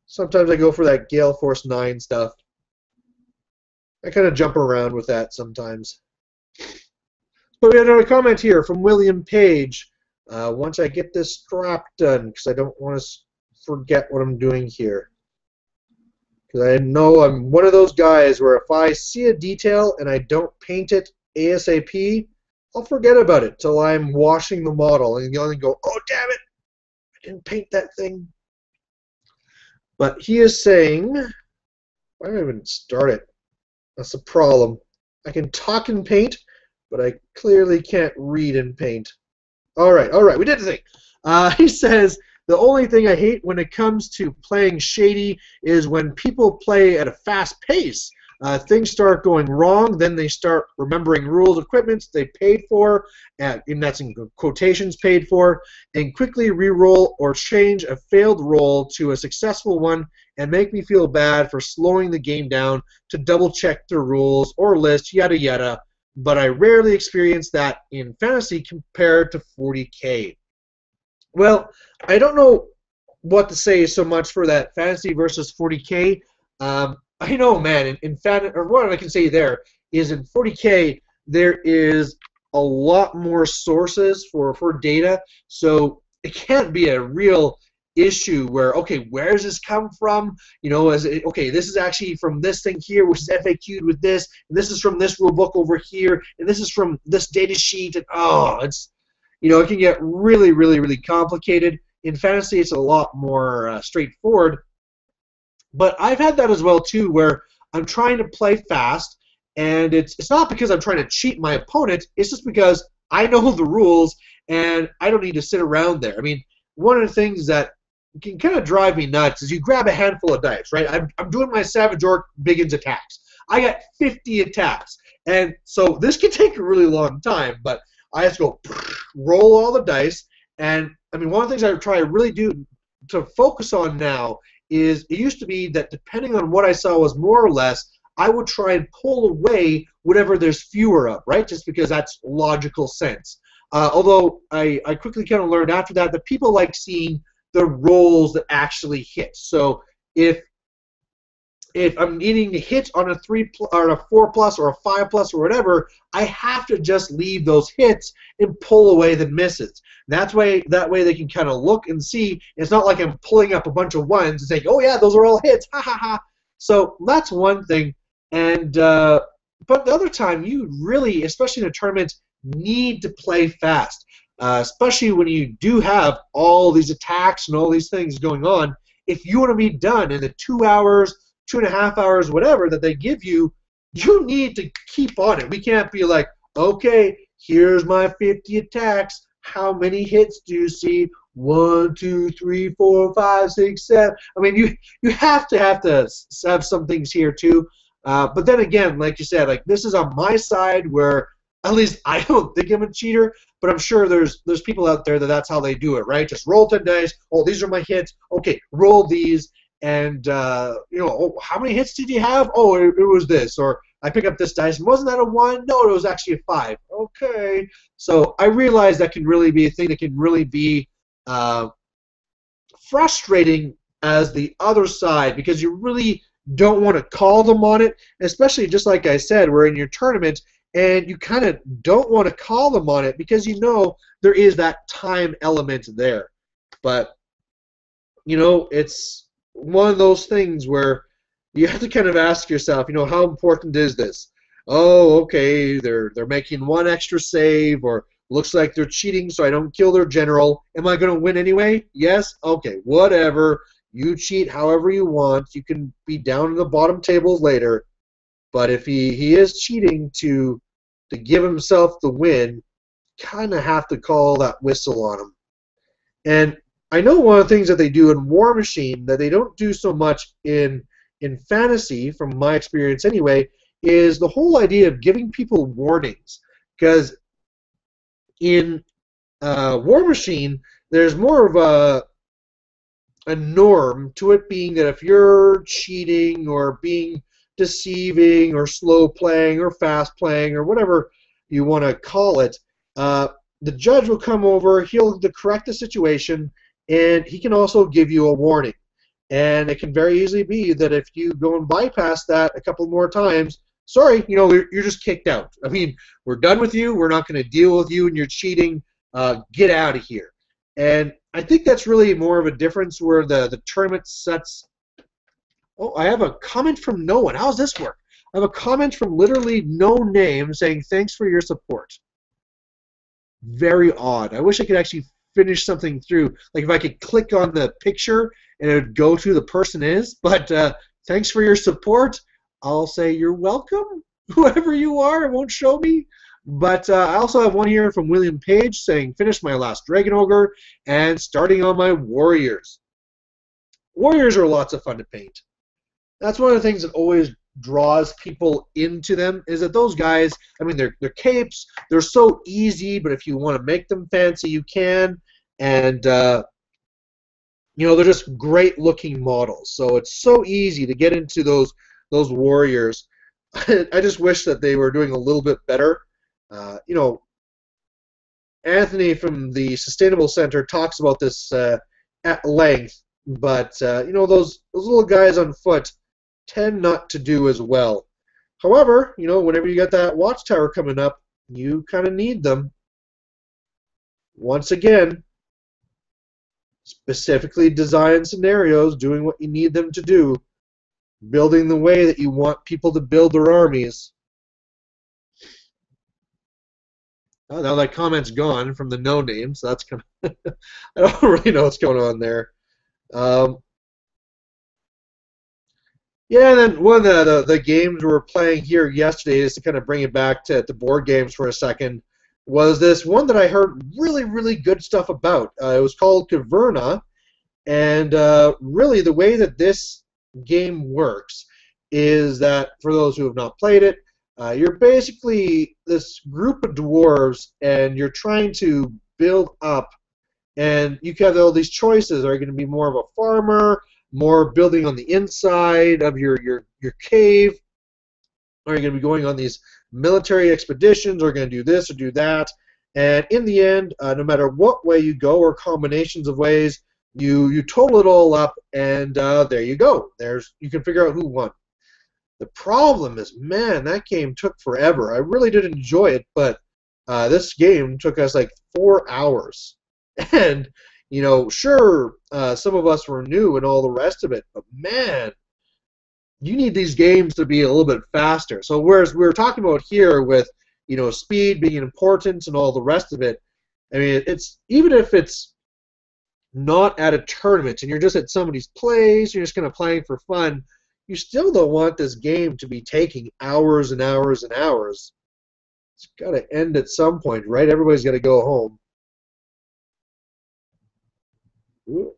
[SPEAKER 1] Sometimes I go for that Gale Force 9 stuff. I kind of jump around with that sometimes. But we had another comment here from William Page. Once I get this strap done, because I don't want to forget what I'm doing here. Because I know I'm one of those guys where if I see a detail and I don't paint it ASAP, I'll forget about it till I'm washing the model and you'll go, oh, damn it, I didn't paint that thing. But he is saying, why did I even start it? That's the problem. I can talk and paint, but I clearly can't read and paint. All right, we did the thing. He says, the only thing I hate when it comes to playing shady is when people play at a fast pace. Things start going wrong, then they start remembering rules, equipment they paid for, and that's in quotations paid for, and quickly re-roll or change a failed roll to a successful one and make me feel bad for slowing the game down to double-check the rules or list, yada yada, but I rarely experience that in fantasy compared to 40K. Well, I don't know what to say so much for that fantasy versus 40K. I know, man, or what I can say there is in 40K there is a lot more sources for data, so it can't be a real issue where, okay, where does this come from? Okay, this is actually from this thing here, which is FAQ'd with this, and this is from this rule book over here, and this is from this data sheet, and it's, it can get really, really, really complicated. In fantasy, it's a lot more straightforward. But I've had that as well too, where I'm trying to play fast, and it's not because I'm trying to cheat my opponent. It's just because I know the rules, and I don't need to sit around there. I mean, one of the things that can kind of drive me nuts is you grab a handful of dice, right? I'm doing my Savage Orc Biggins attacks. I got 50 attacks, and so this can take a really long time, but I have to go roll all the dice, and I mean, one of the things I try to really do to focus on now is it used to be that depending on what I saw was more or less, I would try and pull away whatever there's fewer of, right? Just because that's logical sense. Although I quickly kind of learned after that people like seeing the rolls that actually hit. So if if I'm needing to hit on a 3 or a 4 plus or a 5 plus or whatever, I have to just leave those hits and pull away the misses. That way they can kind of look and see. It's not like I'm pulling up a bunch of ones and saying, oh yeah, those are all hits, ha ha ha. So that's one thing. And but the other time, you really, especially in a tournament, need to play fast, especially when you do have all these attacks and all these things going on. If you want to be done in the 2 hours, 2.5 hours, whatever that they give you, you need to keep on it. We can't be like, okay, here's my 50 attacks. How many hits do you see? 1, 2, 3, 4, 5, 6, 7. I mean, you have to have some things here too. But then again, like you said, like this is on my side where at least I don't think I'm a cheater, but I'm sure there's people out there that's how they do it, right? Just roll 10 dice. Oh, these are my hits. Okay, roll these. And, oh, how many hits did you have? Oh, it was this. Or I pick up this dice. Wasn't that a 1? No, it was actually a 5. Okay. So I realize that can really be a thing that can really be frustrating as the other side, because you really don't want to call them on it, especially just like I said, we're in your tournament, and you kind of don't want to call them on it because you know there is that time element there. But, it's one of those things where you have to kind of ask yourself, how important is this? Oh, okay, they're making one extra save, or looks like they're cheating so I don't kill their general. Am I going to win anyway? Yes? Okay, whatever. You cheat however you want. You can be down in the bottom tables later. But if he is cheating to give himself the win, kind of have to call that whistle on him. And I know one of the things that they do in War Machine that they don't do so much in fantasy, from my experience anyway, is the whole idea of giving people warnings. Because in War Machine, there's more of a norm to it, being that if you're cheating or being deceiving or slow playing or fast playing or whatever you want to call it, the judge will come over, he'll correct the situation, and he can also give you a warning. And it can very easily be that if you go and bypass that a couple more times, sorry, you're just kicked out. I mean, we're done with you. We're not going to deal with you and you're cheating. Get out of here. And I think that's really more of a difference where the tournament sets. Oh, I have a comment from no one. How does this work? I have a comment from literally no name saying thanks for your support. Very odd. I wish I could actually finish something through. Like if I could click on the picture and it would go to who the person is. But thanks for your support. I'll say you're welcome, whoever you are. It won't show me. But I also have one here from William Page saying, finished my last Dragon Ogre and starting on my Warriors. Warriors are lots of fun to paint. That's one of the things that always draws people into them, is that those guys, I mean, they're capes, they're so easy, but if you want to make them fancy, you can. And, they're just great looking models. So it's so easy to get into those Warriors. I just wish that they were doing a little bit better. Anthony from the Sustainable Center talks about this at length, but those little guys on foot tend not to do as well. However, whenever you got that watchtower coming up, you kind of need them. Once again, specifically designed scenarios, doing what you need them to do, building the way that you want people to build their armies. Oh, now that comment's gone from the no name, so that's kind of I don't really know what's going on there. Yeah, and then one of the games we were playing here yesterday, is to kind of bring it back to board games for a second, was this one that I heard really, really good stuff about. It was called Caverna, and really the way that this game works is that, for those who have not played it, you're basically this group of dwarves, and you're trying to build up, and you have all these choices. Are you going to be more of a farmer, more building on the inside of your cave? Are you going to be going on these military expeditions? Or are you going to do this or do that? And in the end, no matter what way you go, or combinations of ways, you total it all up, and there you go. You can figure out who won. The problem is, man, that game took forever. I really did enjoy it, but this game took us like 4 hours. And, you know, sure, some of us were new and all the rest of it, but man, you need these games to be a little bit faster. So whereas we were talking about here with, you know, speed being important and all the rest of it, I mean, it's even if it's not at a tournament and you're just at somebody's place, you're just kind of playing for fun, you still don't want this game to be taking hours and hours and hours. It's got to end at some point, right? Everybody's got to go home. Ooh.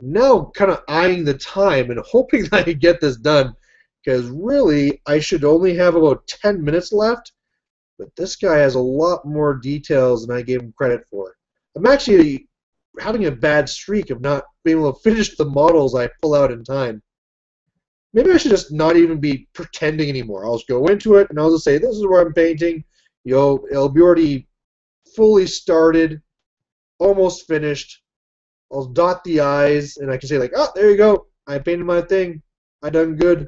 [SPEAKER 1] I'm now kind of eyeing the time and hoping that I can get this done, because really I should only have about 10 minutes left, but this guy has a lot more details than I gave him credit for. I'm actually having a bad streak of not being able to finish the models I pull out in time. Maybe I should just not even be pretending anymore. I'll just go into it and I'll just say, this is where I'm painting. You know, it'll be already fully started, almost finished. I'll dot the I's and I can say like, oh, there you go. I painted my thing. I done good.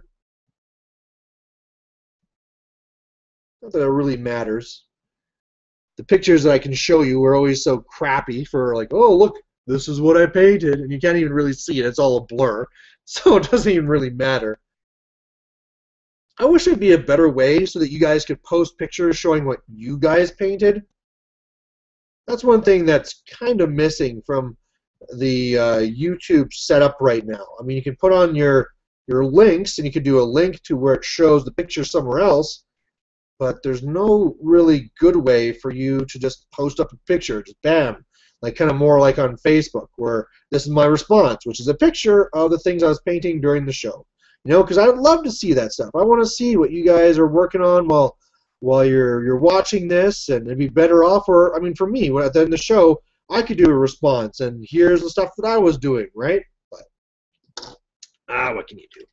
[SPEAKER 1] Not that it really matters. The pictures that I can show you are always so crappy for like, oh, look, this is what I painted, and you can't even really see it. It's all a blur, so it doesn't even really matter. I wish there'd be a better way so that you guys could post pictures showing what you guys painted. That's one thing that's kind of missing from the YouTube setup right now. I mean, you can put on your links, and you could do a link to where it shows the picture somewhere else, but there's no really good way for you to just post up a picture, just bam, like kind of more like on Facebook, where this is my response, which is a picture of the things I was painting during the show. You know, because I would love to see that stuff. I want to see what you guys are working on while you're watching this, and it'd be better off, or I mean, for me, at the end of the show, I could do a response, and here's the stuff that I was doing, right? But what can you do?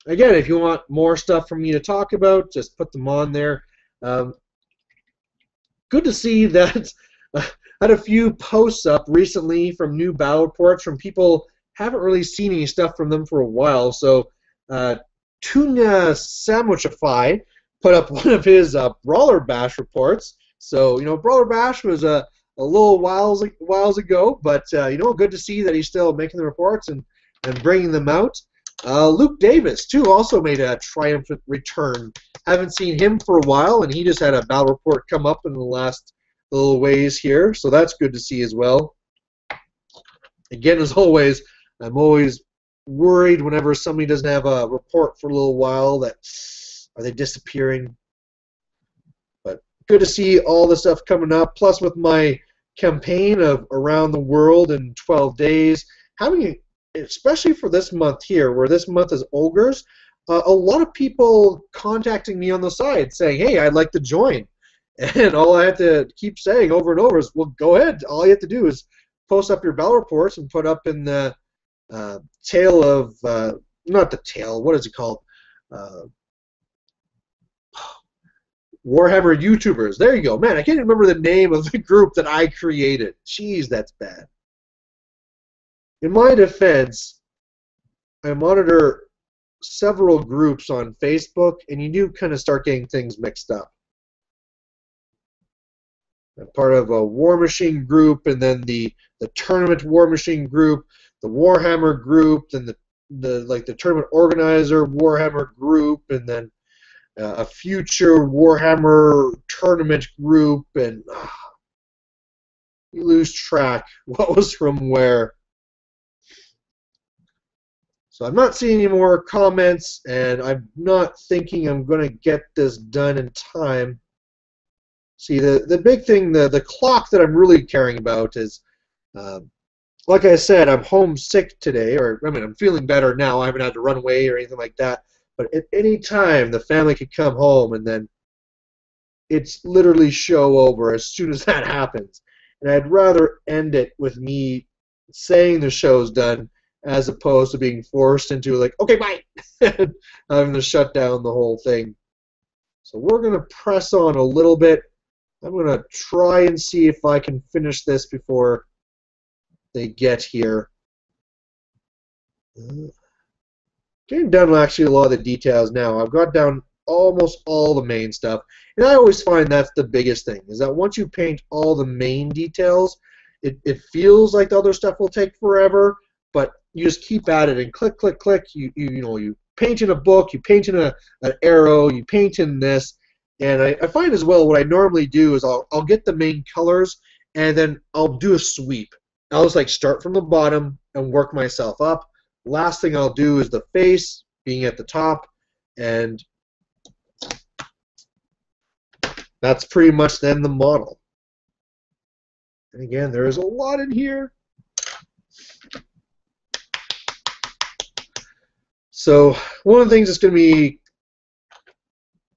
[SPEAKER 1] Again, if you want more stuff from me to talk about, just put them on there. Good to see that I had a few posts up recently from new battle reports from people haven't really seen any stuff from them for a while. So Tuna Sandwichify put up one of his Brawler Bash reports. So, you know, Brawler Bash was a little whiles ago, but, you know, good to see that he's still making the reports and bringing them out. Luke Davis, too, also made a triumphant return. Haven't seen him for a while, and he just had a battle report come up in the last little ways here, so that's good to see as well. Again, as always, I'm always worried whenever somebody doesn't have a report for a little while that, are they disappearing? But good to see all the stuff coming up, plus with my campaign of Around the World in 12 days, having especially for this month here, where this month is Ogres, a lot of people contacting me on the side saying, hey, I'd like to join. And all I have to keep saying over and over is, well, go ahead. All you have to do is post up your battle reports and put up in the tail of, not the tail, what is it called? Warhammer YouTubers. There you go. Man, I can't remember the name of the group that I created. Jeez, that's bad. In my defense, I monitor several groups on Facebook, and you do kind of start getting things mixed up. I'm part of a War Machine group, and then the Tournament War Machine group, the Warhammer group, then the Tournament Organizer Warhammer group, and then a future Warhammer Tournament group, and you lose track what was from where. So I'm not seeing any more comments, and I'm not thinking I'm going to get this done in time. See, the big thing, the clock that I'm really caring about is, like I said, I'm homesick today, or I mean, I'm feeling better now. I haven't had to run away or anything like that. But at any time, the family could come home, and then it's literally show over as soon as that happens. And I'd rather end it with me saying the show's done, as opposed to being forced into like, okay, bye, having to shut down the whole thing. So we're going to press on a little bit. I'm going to try and see if I can finish this before they get here. getting down to actually a lot of the details now. I've got down almost all the main stuff, and I always find that's the biggest thing, is that once you paint all the main details, it feels like the other stuff will take forever, but you just keep at it and click, click, click. You paint in a book, you paint in an arrow, you paint in this, and I find as well what I normally do is I'll get the main colors and then I'll do a sweep. I'll just like start from the bottom and work myself up. Last thing I'll do is the face being at the top, and that's pretty much then the model. And again, there is a lot in here. So one of the things that's going to be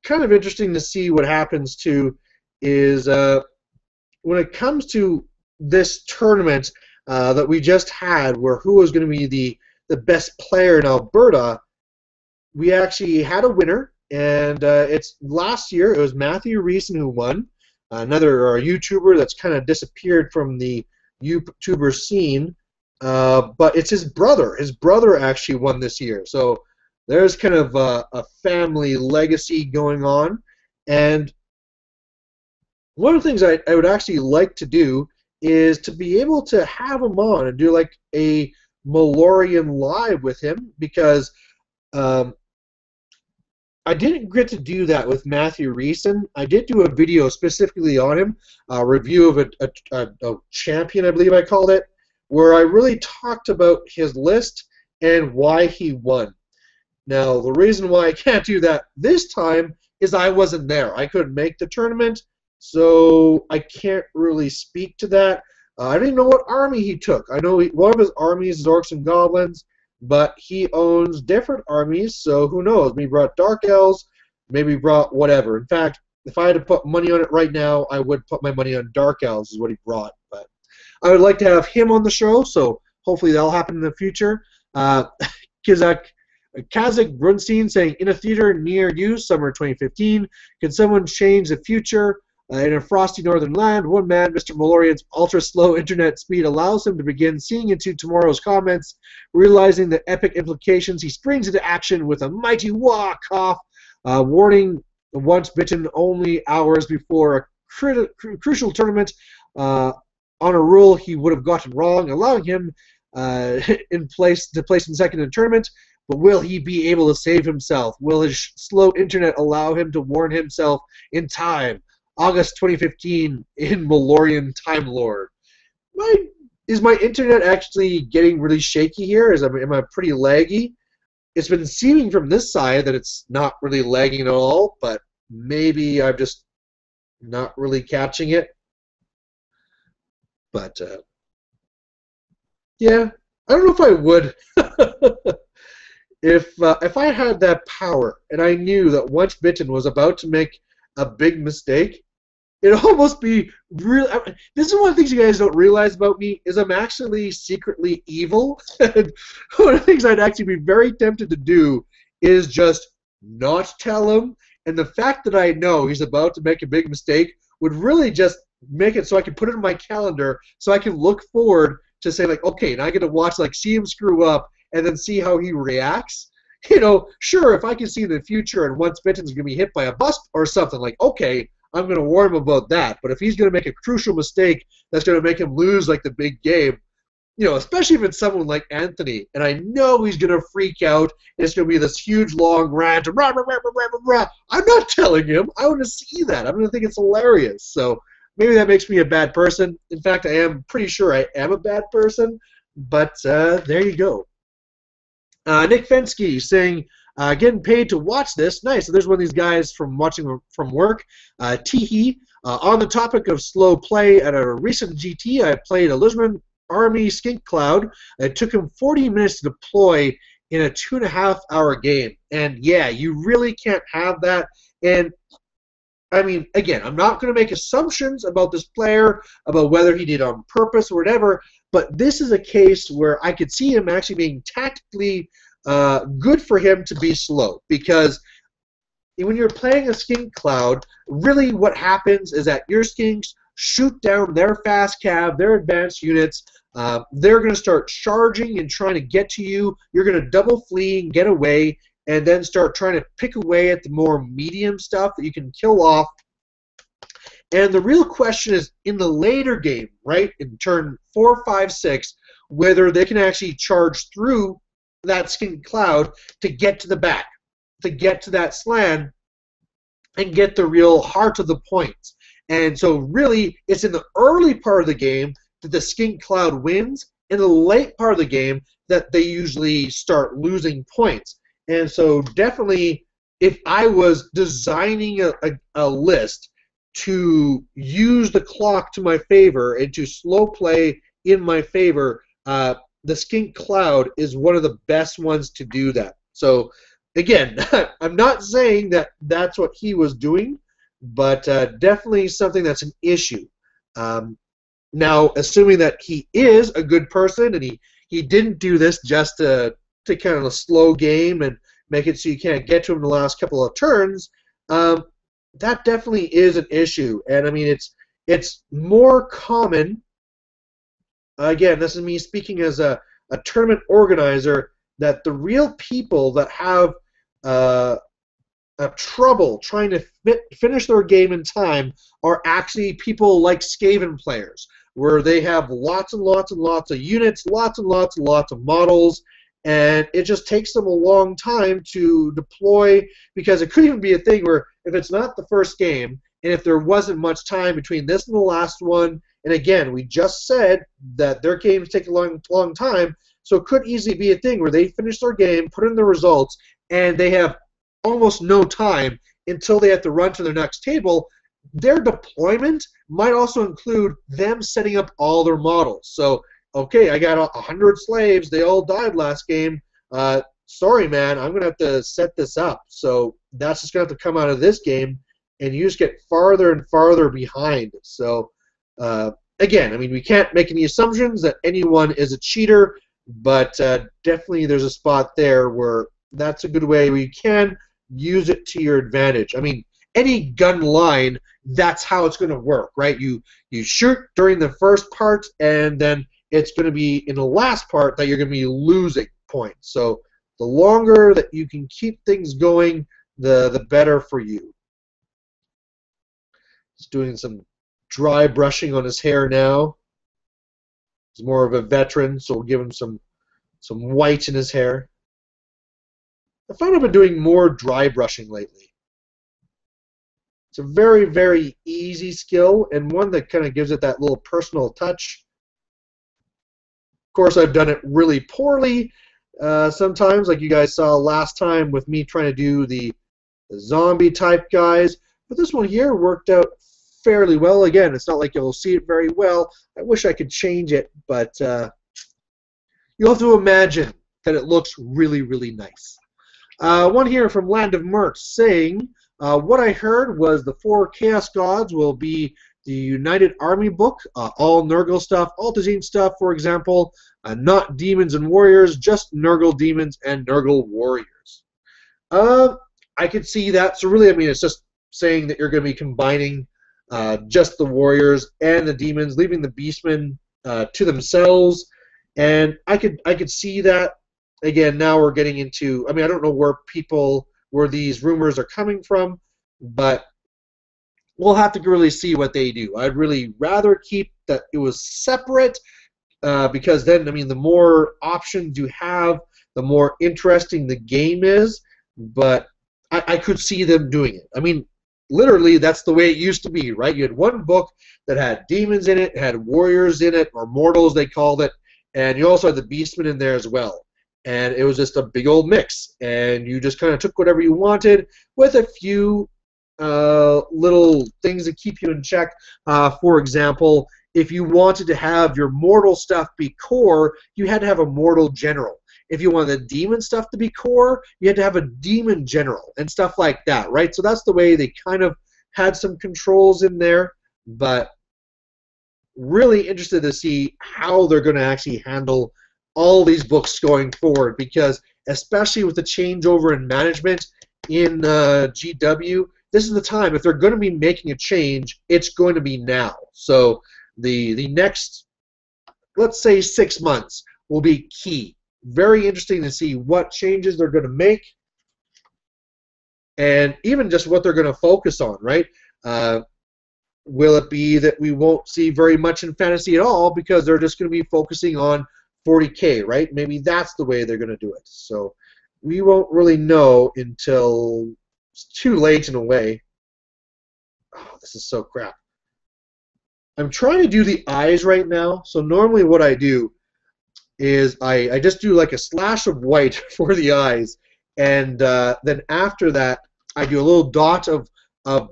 [SPEAKER 1] kind of interesting to see what happens to is when it comes to this tournament that we just had, where who was going to be the best player in Alberta, we actually had a winner, and it's last year. It was Matthew Reeson who won, another YouTuber that's kind of disappeared from the YouTuber scene, but it's his brother. His brother actually won this year, so there's kind of a family legacy going on. And one of the things I would actually like to do is to be able to have him on and do like a Malorian live with him, because I didn't get to do that with Matthew Reeson. I did do a video specifically on him, a review of a champion, I believe I called it, where I really talked about his list and why he won. Now, the reason why I can't do that this time is I wasn't there. I couldn't make the tournament, so I can't really speak to that. I didn't know what army he took. I know one of his armies is Orcs and Goblins, but he owns different armies, so who knows? Maybe he brought Dark Elves, maybe he brought whatever. In fact, if I had to put money on it right now, I would put my money on Dark Elves is what he brought. But I would like to have him on the show, so hopefully that'll happen in the future. Kazakh Brunstein saying, in a theater near you, summer 2015, can someone change the future? In a frosty northern land, one man, Mr. Malorian's ultra-slow internet speed allows him to begin seeing into tomorrow's comments. Realizing the epic implications, he springs into action with a mighty wah cough, warning once bitten only hours before a crucial tournament on a rule he would have gotten wrong, allowing him to place in second in the tournament. But will he be able to save himself? Will his slow internet allow him to warn himself in time? August 2015 in Malorian Time Lord. Is my internet actually getting really shaky here? Am I pretty laggy? It's been seeming from this side that it's not really lagging at all, but maybe I'm just not really catching it. But yeah, I don't know if I would. If I had that power and I knew that Once Bitten was about to make a big mistake, it'd almost be real. This is one of the things you guys don't realize about me, is I'm actually secretly evil. And one of the things I'd actually be very tempted to do is just not tell him. And the fact that I know he's about to make a big mistake would really just make it so I can put it in my calendar so I can look forward to say, like, okay, now I get to watch, like, see him screw up and then see how he reacts. You know, sure, if I can see in the future and Once Bitten's going to be hit by a bus or something, like, okay, I'm going to warn him about that. But if he's going to make a crucial mistake that's going to make him lose, like, the big game, you know, especially if it's someone like Anthony, and I know he's going to freak out, and it's going to be this huge, long rant, rah, rah, rah, rah, rah, rah. I'm not telling him. I want to see that. I'm going to think it's hilarious. So maybe that makes me a bad person. In fact, I am pretty sure I am a bad person, but there you go. Nick Fensky saying, getting paid to watch this. Nice. So there's one of these guys from watching from work. Teehee. On the topic of slow play, at a recent GT, I played a Lisbon Army Skink Cloud. It took him 40 minutes to deploy in a 2.5-hour game. And yeah, you really can't have that. And I mean, again, I'm not going to make assumptions about this player, about whether he did on purpose or whatever, but this is a case where I could see him actually being tactically good for him to be slow, because when you're playing a skink cloud, really what happens is that your skinks shoot down their fast cav, their advanced units. They're going to start charging and trying to get to you. You're going to double flee and get away, and then start trying to pick away at the more medium stuff that you can kill off. And the real question is in the later game, right, in turn 4, 5, 6, whether they can actually charge through that skin cloud to get to the back, to get to that slan, and get the real heart of the points. And so really, it's in the early part of the game that the skink cloud wins. In the late part of the game that they usually start losing points. And so definitely, if I was designing a list to use the clock to my favor and to slow play in my favor, the skink cloud is one of the best ones to do that. So again, I'm not saying that that's what he was doing, but definitely something that's an issue. Now, assuming that he is a good person and he didn't do this just to kind of a slow game and make it so you can't get to him in the last couple of turns, that definitely is an issue. And I mean, it's more common. Again, this is me speaking as a tournament organizer, that the real people that have trouble trying to finish their game in time are actually people like Skaven players, where they have lots and lots and lots of units, lots and lots and lots of models, and it just takes them a long time to deploy, because it could even be a thing where if it's not the first game, and if there wasn't much time between this and the last one, and again, we just said that their games take a long time, so it could easily be a thing where they finish their game, put in the results, and they have almost no time until they have to run to their next table. Their deployment might also include them setting up all their models. So, okay, I got 100 slaves. They all died last game. Sorry, man, I'm going to have to set this up. So that's just going to have to come out of this game, and you just get farther and farther behind. So, again, I mean, we can't make any assumptions that anyone is a cheater, but definitely there's a spot there where that's a good way where you can use it to your advantage. I mean, any gun line, that's how it's going to work, right? You shoot during the first part, and then it's going to be in the last part that you're going to be losing points. So the longer that you can keep things going, the better for you. He's doing some dry brushing on his hair now. He's more of a veteran, so we'll give him some white in his hair. I found I've been doing more dry brushing lately. It's a very, very easy skill, and one that kind of gives it that little personal touch. Of course, I've done it really poorly sometimes, like you guys saw last time with me trying to do the zombie type guys. But this one here worked out fairly well. Again, it's not like you'll see it very well. I wish I could change it, but you'll have to imagine that it looks really, really nice. One here from Land of Merch saying, what I heard was the 4 Chaos Gods will be the United Army book, all Nurgle stuff, Altazine stuff, for example, not demons and warriors, just Nurgle demons and Nurgle warriors. I could see that. So really, I mean, it's just saying that you're going to be combining just the warriors and the demons, leaving the beastmen to themselves, and I could see that. Again, now we're getting into, I mean, I don't know where these rumors are coming from, but we'll have to really see what they do. I'd really rather keep that it was separate, because then, I mean, the more options you have, the more interesting the game is, but I could see them doing it. I mean, literally, that's the way it used to be, right? You had one book that had demons in it, had warriors in it, or mortals they called it, and you also had the beastmen in there as well. And it was just a big old mix, and you just kind of took whatever you wanted with a few little things to keep you in check. For example, if you wanted to have your mortal stuff be core, you had to have a mortal general. If you wanted the demon stuff to be core, you had to have a demon general and stuff like that, right? So that's the way they kind of had some controls in there, but really interested to see how they're going to actually handle all these books going forward, because especially with the changeover in management in GW, this is the time. If they're going to be making a change, it's going to be now. So the next, let's say 6 months, will be key. Very interesting to see what changes they're going to make, and even just what they're going to focus on, right? Will it be that we won't see very much in fantasy at all because they're just going to be focusing on 40K, right? Maybe that's the way they're going to do it. So we won't really know until it's too late in a way. Oh, this is so crap. I'm trying to do the eyes right now. So normally what I do is I just do like a slash of white for the eyes, and then after that I do a little dot of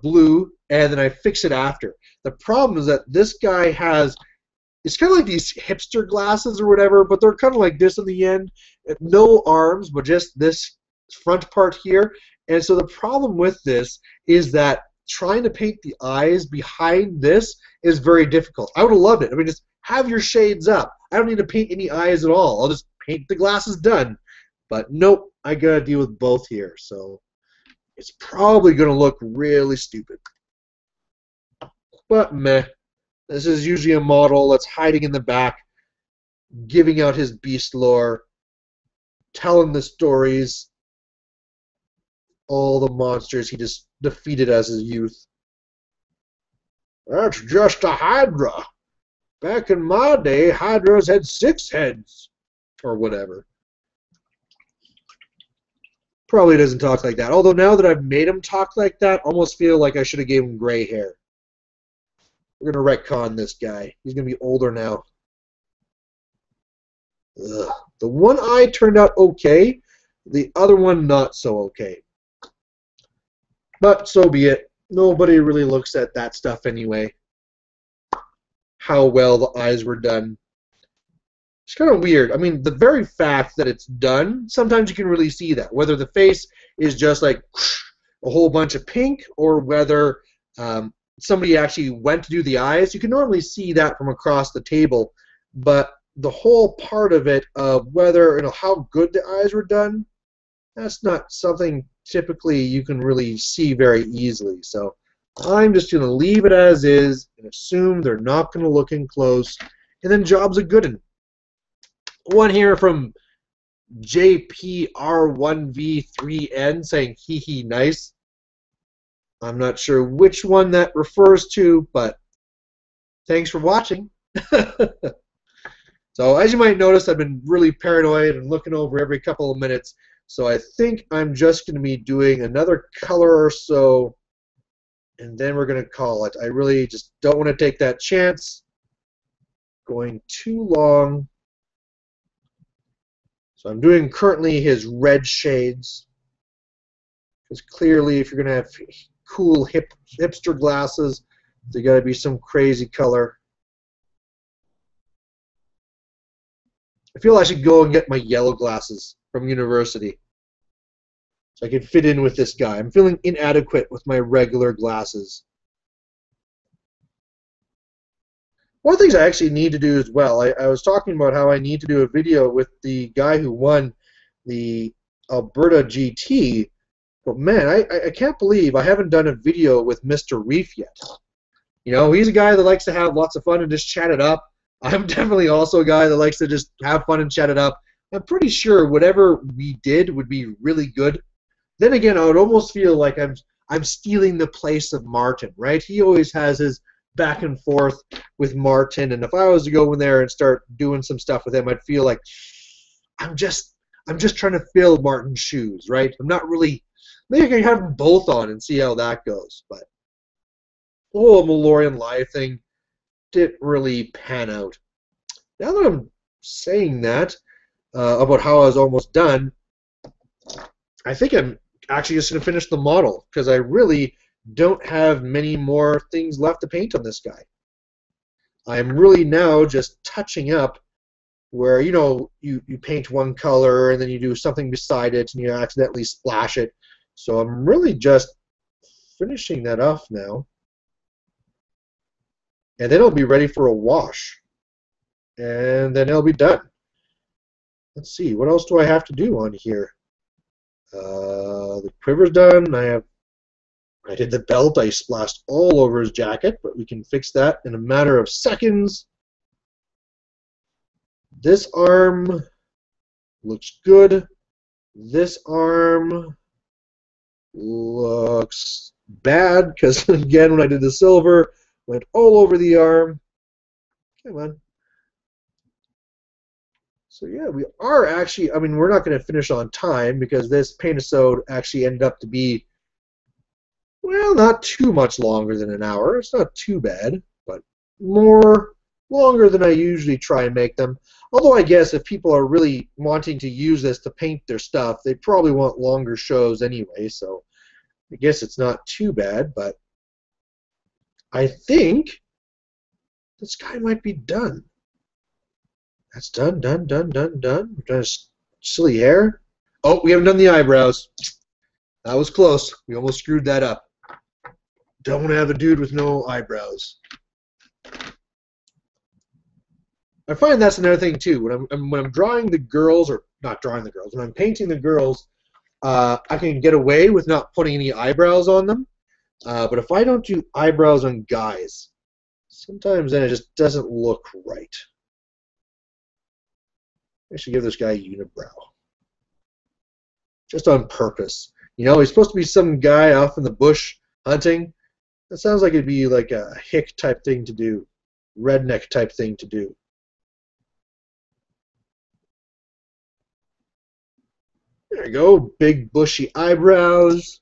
[SPEAKER 1] blue, and then I fix it after. The problem is that this guy has, it's kind of like these hipster glasses or whatever, but they're kind of like this in the end. No arms, but just this front part here. And so the problem with this is that trying to paint the eyes behind this is very difficult. I would have loved it. I mean, just have your shades up. I don't need to paint any eyes at all. I'll just paint the glasses done. But nope, I gotta deal with both here. So it's probably gonna look really stupid. But meh. This is usually a model that's hiding in the back, giving out his beast lore, telling the stories, all the monsters he just defeated as his youth. That's just a Hydra. Back in my day, Hydras had 6 heads, or whatever. Probably doesn't talk like that. Although now that I've made him talk like that, I almost feel like I should have gave him gray hair. We're going to retcon this guy. He's going to be older now. Ugh. The one eye turned out okay. The other one not so okay. But so be it. Nobody really looks at that stuff anyway. How well the eyes were done. It's kind of weird. I mean, the very fact that it's done, sometimes you can really see that. Whether the face is just like a whole bunch of pink, or whether somebody actually went to do the eyes, you can normally see that from across the table. But the whole part of it, of whether, you know, how good the eyes were done, that's not something typically you can really see very easily. So I'm just going to leave it as is and assume they're not going to look in close, and then job's a good one. One here from JPR1V3N saying hee hee nice. I'm not sure which one that refers to, but thanks for watching. So as you might notice, I've been really paranoid and looking over every couple of minutes. So I think I'm just going to be doing another color or so, and then we're going to call it. I really just don't want to take that chance going too long. So I'm doing currently his red shades, because clearly if you're going to have cool hipster glasses, there's got to be some crazy color. I feel I should go and get my yellow glasses from university so I can fit in with this guy. I'm feeling inadequate with my regular glasses. One of the things I actually need to do as well, I was talking about how I need to do a video with the guy who won the Alberta GT, but man, I can't believe I haven't done a video with Mr. Reef yet. You know, he's a guy that likes to have lots of fun and just chat it up. I'm definitely also a guy that likes to just have fun and chat it up. I'm pretty sure whatever we did would be really good. Then again, I would almost feel like I'm stealing the place of Martin, right? He always has his back and forth with Martin, and if I was to go in there and start doing some stuff with him, I'd feel like I'm just trying to fill Martin's shoes, right? I'm not really. Maybe I can have them both on and see how that goes. But the whole Malorian Live thing didn't really pan out. Now that I'm saying that about how I was almost done, I think I'm actually just going to finish the model, because I really don't have many more things left to paint on this guy. I'm really now just touching up where, you know, you paint one color and then you do something beside it and you accidentally splash it. So I'm really just finishing that off now. And then it'll be ready for a wash. And then it'll be done. Let's see, what else do I have to do on here? The quiver's done. I have I did the belt. I splashed all over his jacket, but we can fix that in a matter of seconds. This arm looks good. This arm looks bad because, again, when I did the silver, went all over the arm. Come on. So yeah, we are actually, I mean, we're not going to finish on time because this Paintisode actually ended up to be, well, not too much longer than an hour. It's not too bad, but longer than I usually try and make them. Although I guess if people are really wanting to use this to paint their stuff, they probably want longer shows anyway, so I guess it's not too bad, but I think this guy might be done. That's done. We've done his silly hair. Oh, we haven't done the eyebrows. That was close. We almost screwed that up. Don't want to have a dude with no eyebrows. I find that's another thing too. When I'm drawing the girls, or not drawing the girls, when I'm painting the girls, I can get away with not putting any eyebrows on them. But if I don't do eyebrows on guys, sometimes then it just doesn't look right. I should give this guy a unibrow. Just on purpose. You know, he's supposed to be some guy off in the bush hunting. That sounds like it'd be like a hick type thing to do. Redneck type thing to do. There you go. Big bushy eyebrows.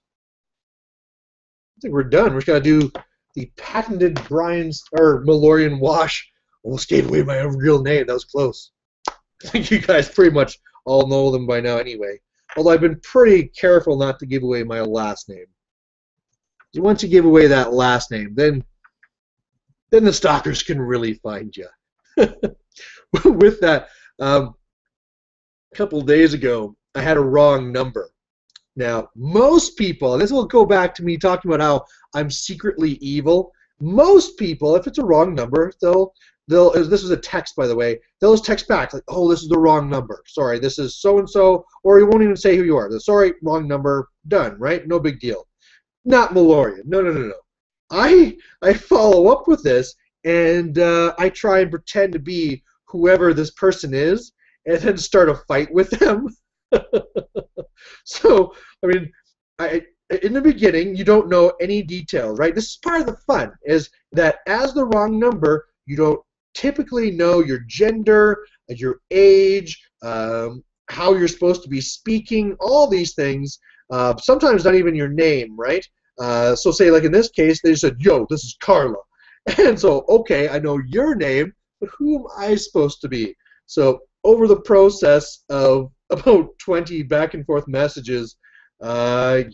[SPEAKER 1] I think we're done. We're just going to do the patented Brian's or Malorian wash. Almost gave away my real name. That was close. I think you guys pretty much all know them by now anyway. Although I've been pretty careful not to give away my last name. Once you give away that last name, then the stalkers can really find you. With that, a couple of days ago, I had a wrong number. Now, most people, and this will go back to me talking about how I'm secretly evil. Most people, if it's a wrong number, this is a text, by the way, they'll just text back like, oh, this is the wrong number. Sorry, this is so-and-so, or you won't even say who you are. Sorry, wrong number, done, right? No big deal. Not Malorian. No. I follow up with this, and I try and pretend to be whoever this person is, and then start a fight with them. So, I mean, in the beginning, you don't know any details, right? This is part of the fun, is that as the wrong number, you don't typically know your gender, your age, how you're supposed to be speaking, all these things. Sometimes not even your name, right? So say, like in this case, they said, yo, this is Carla. And so, okay, I know your name, but who am I supposed to be? So over the process of about 20 back and forth messages, I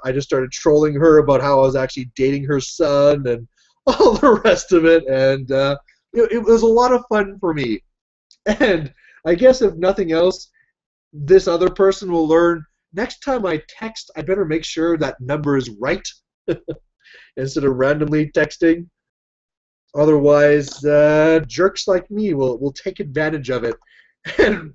[SPEAKER 1] just started trolling her about how I was actually dating her son and all the rest of it, and it was a lot of fun for me. And I guess if nothing else, this other person will learn, next time I text, I better make sure that number is right instead of randomly texting. Otherwise, jerks like me will take advantage of it and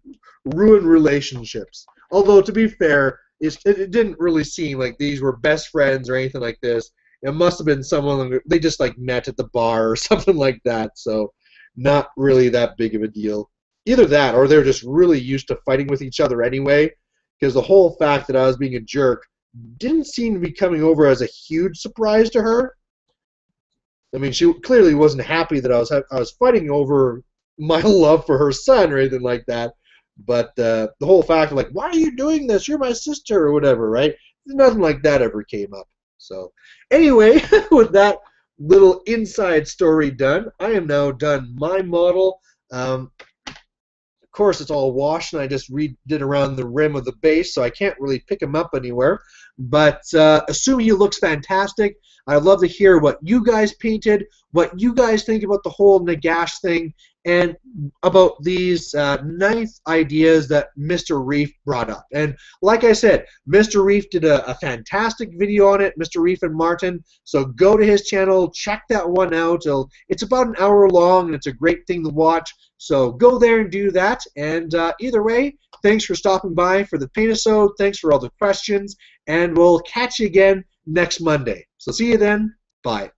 [SPEAKER 1] ruin relationships. Although, to be fair, it didn't really seem like these were best friends or anything like this. It must have been someone they just like met at the bar or something like that. So, not really that big of a deal. Either that, or they're just really used to fighting with each other anyway. Because the whole fact that I was being a jerk didn't seem to be coming over as a huge surprise to her. I mean, she clearly wasn't happy that I was fighting over my love for her son or anything like that. But the whole fact of like, why are you doing this? You're my sister or whatever, right? Nothing like that ever came up. So anyway, with that little inside story done, I am now done my model. Of course, it's all washed, and I just redid around the rim of the base, so I can't really pick him up anywhere. But assuming he looks fantastic, I'd love to hear what you guys painted, what you guys think about the whole Nagash thing, and about these nice ideas that Mr. Reef brought up. And like I said, Mr. Reef did a fantastic video on it, Mr. Reef and Martin. So go to his channel, check that one out. It's about an hour long, and it's a great thing to watch. So go there and do that. And either way, thanks for stopping by for the Paintisode. Thanks for all the questions. And we'll catch you again next Monday. So see you then. Bye.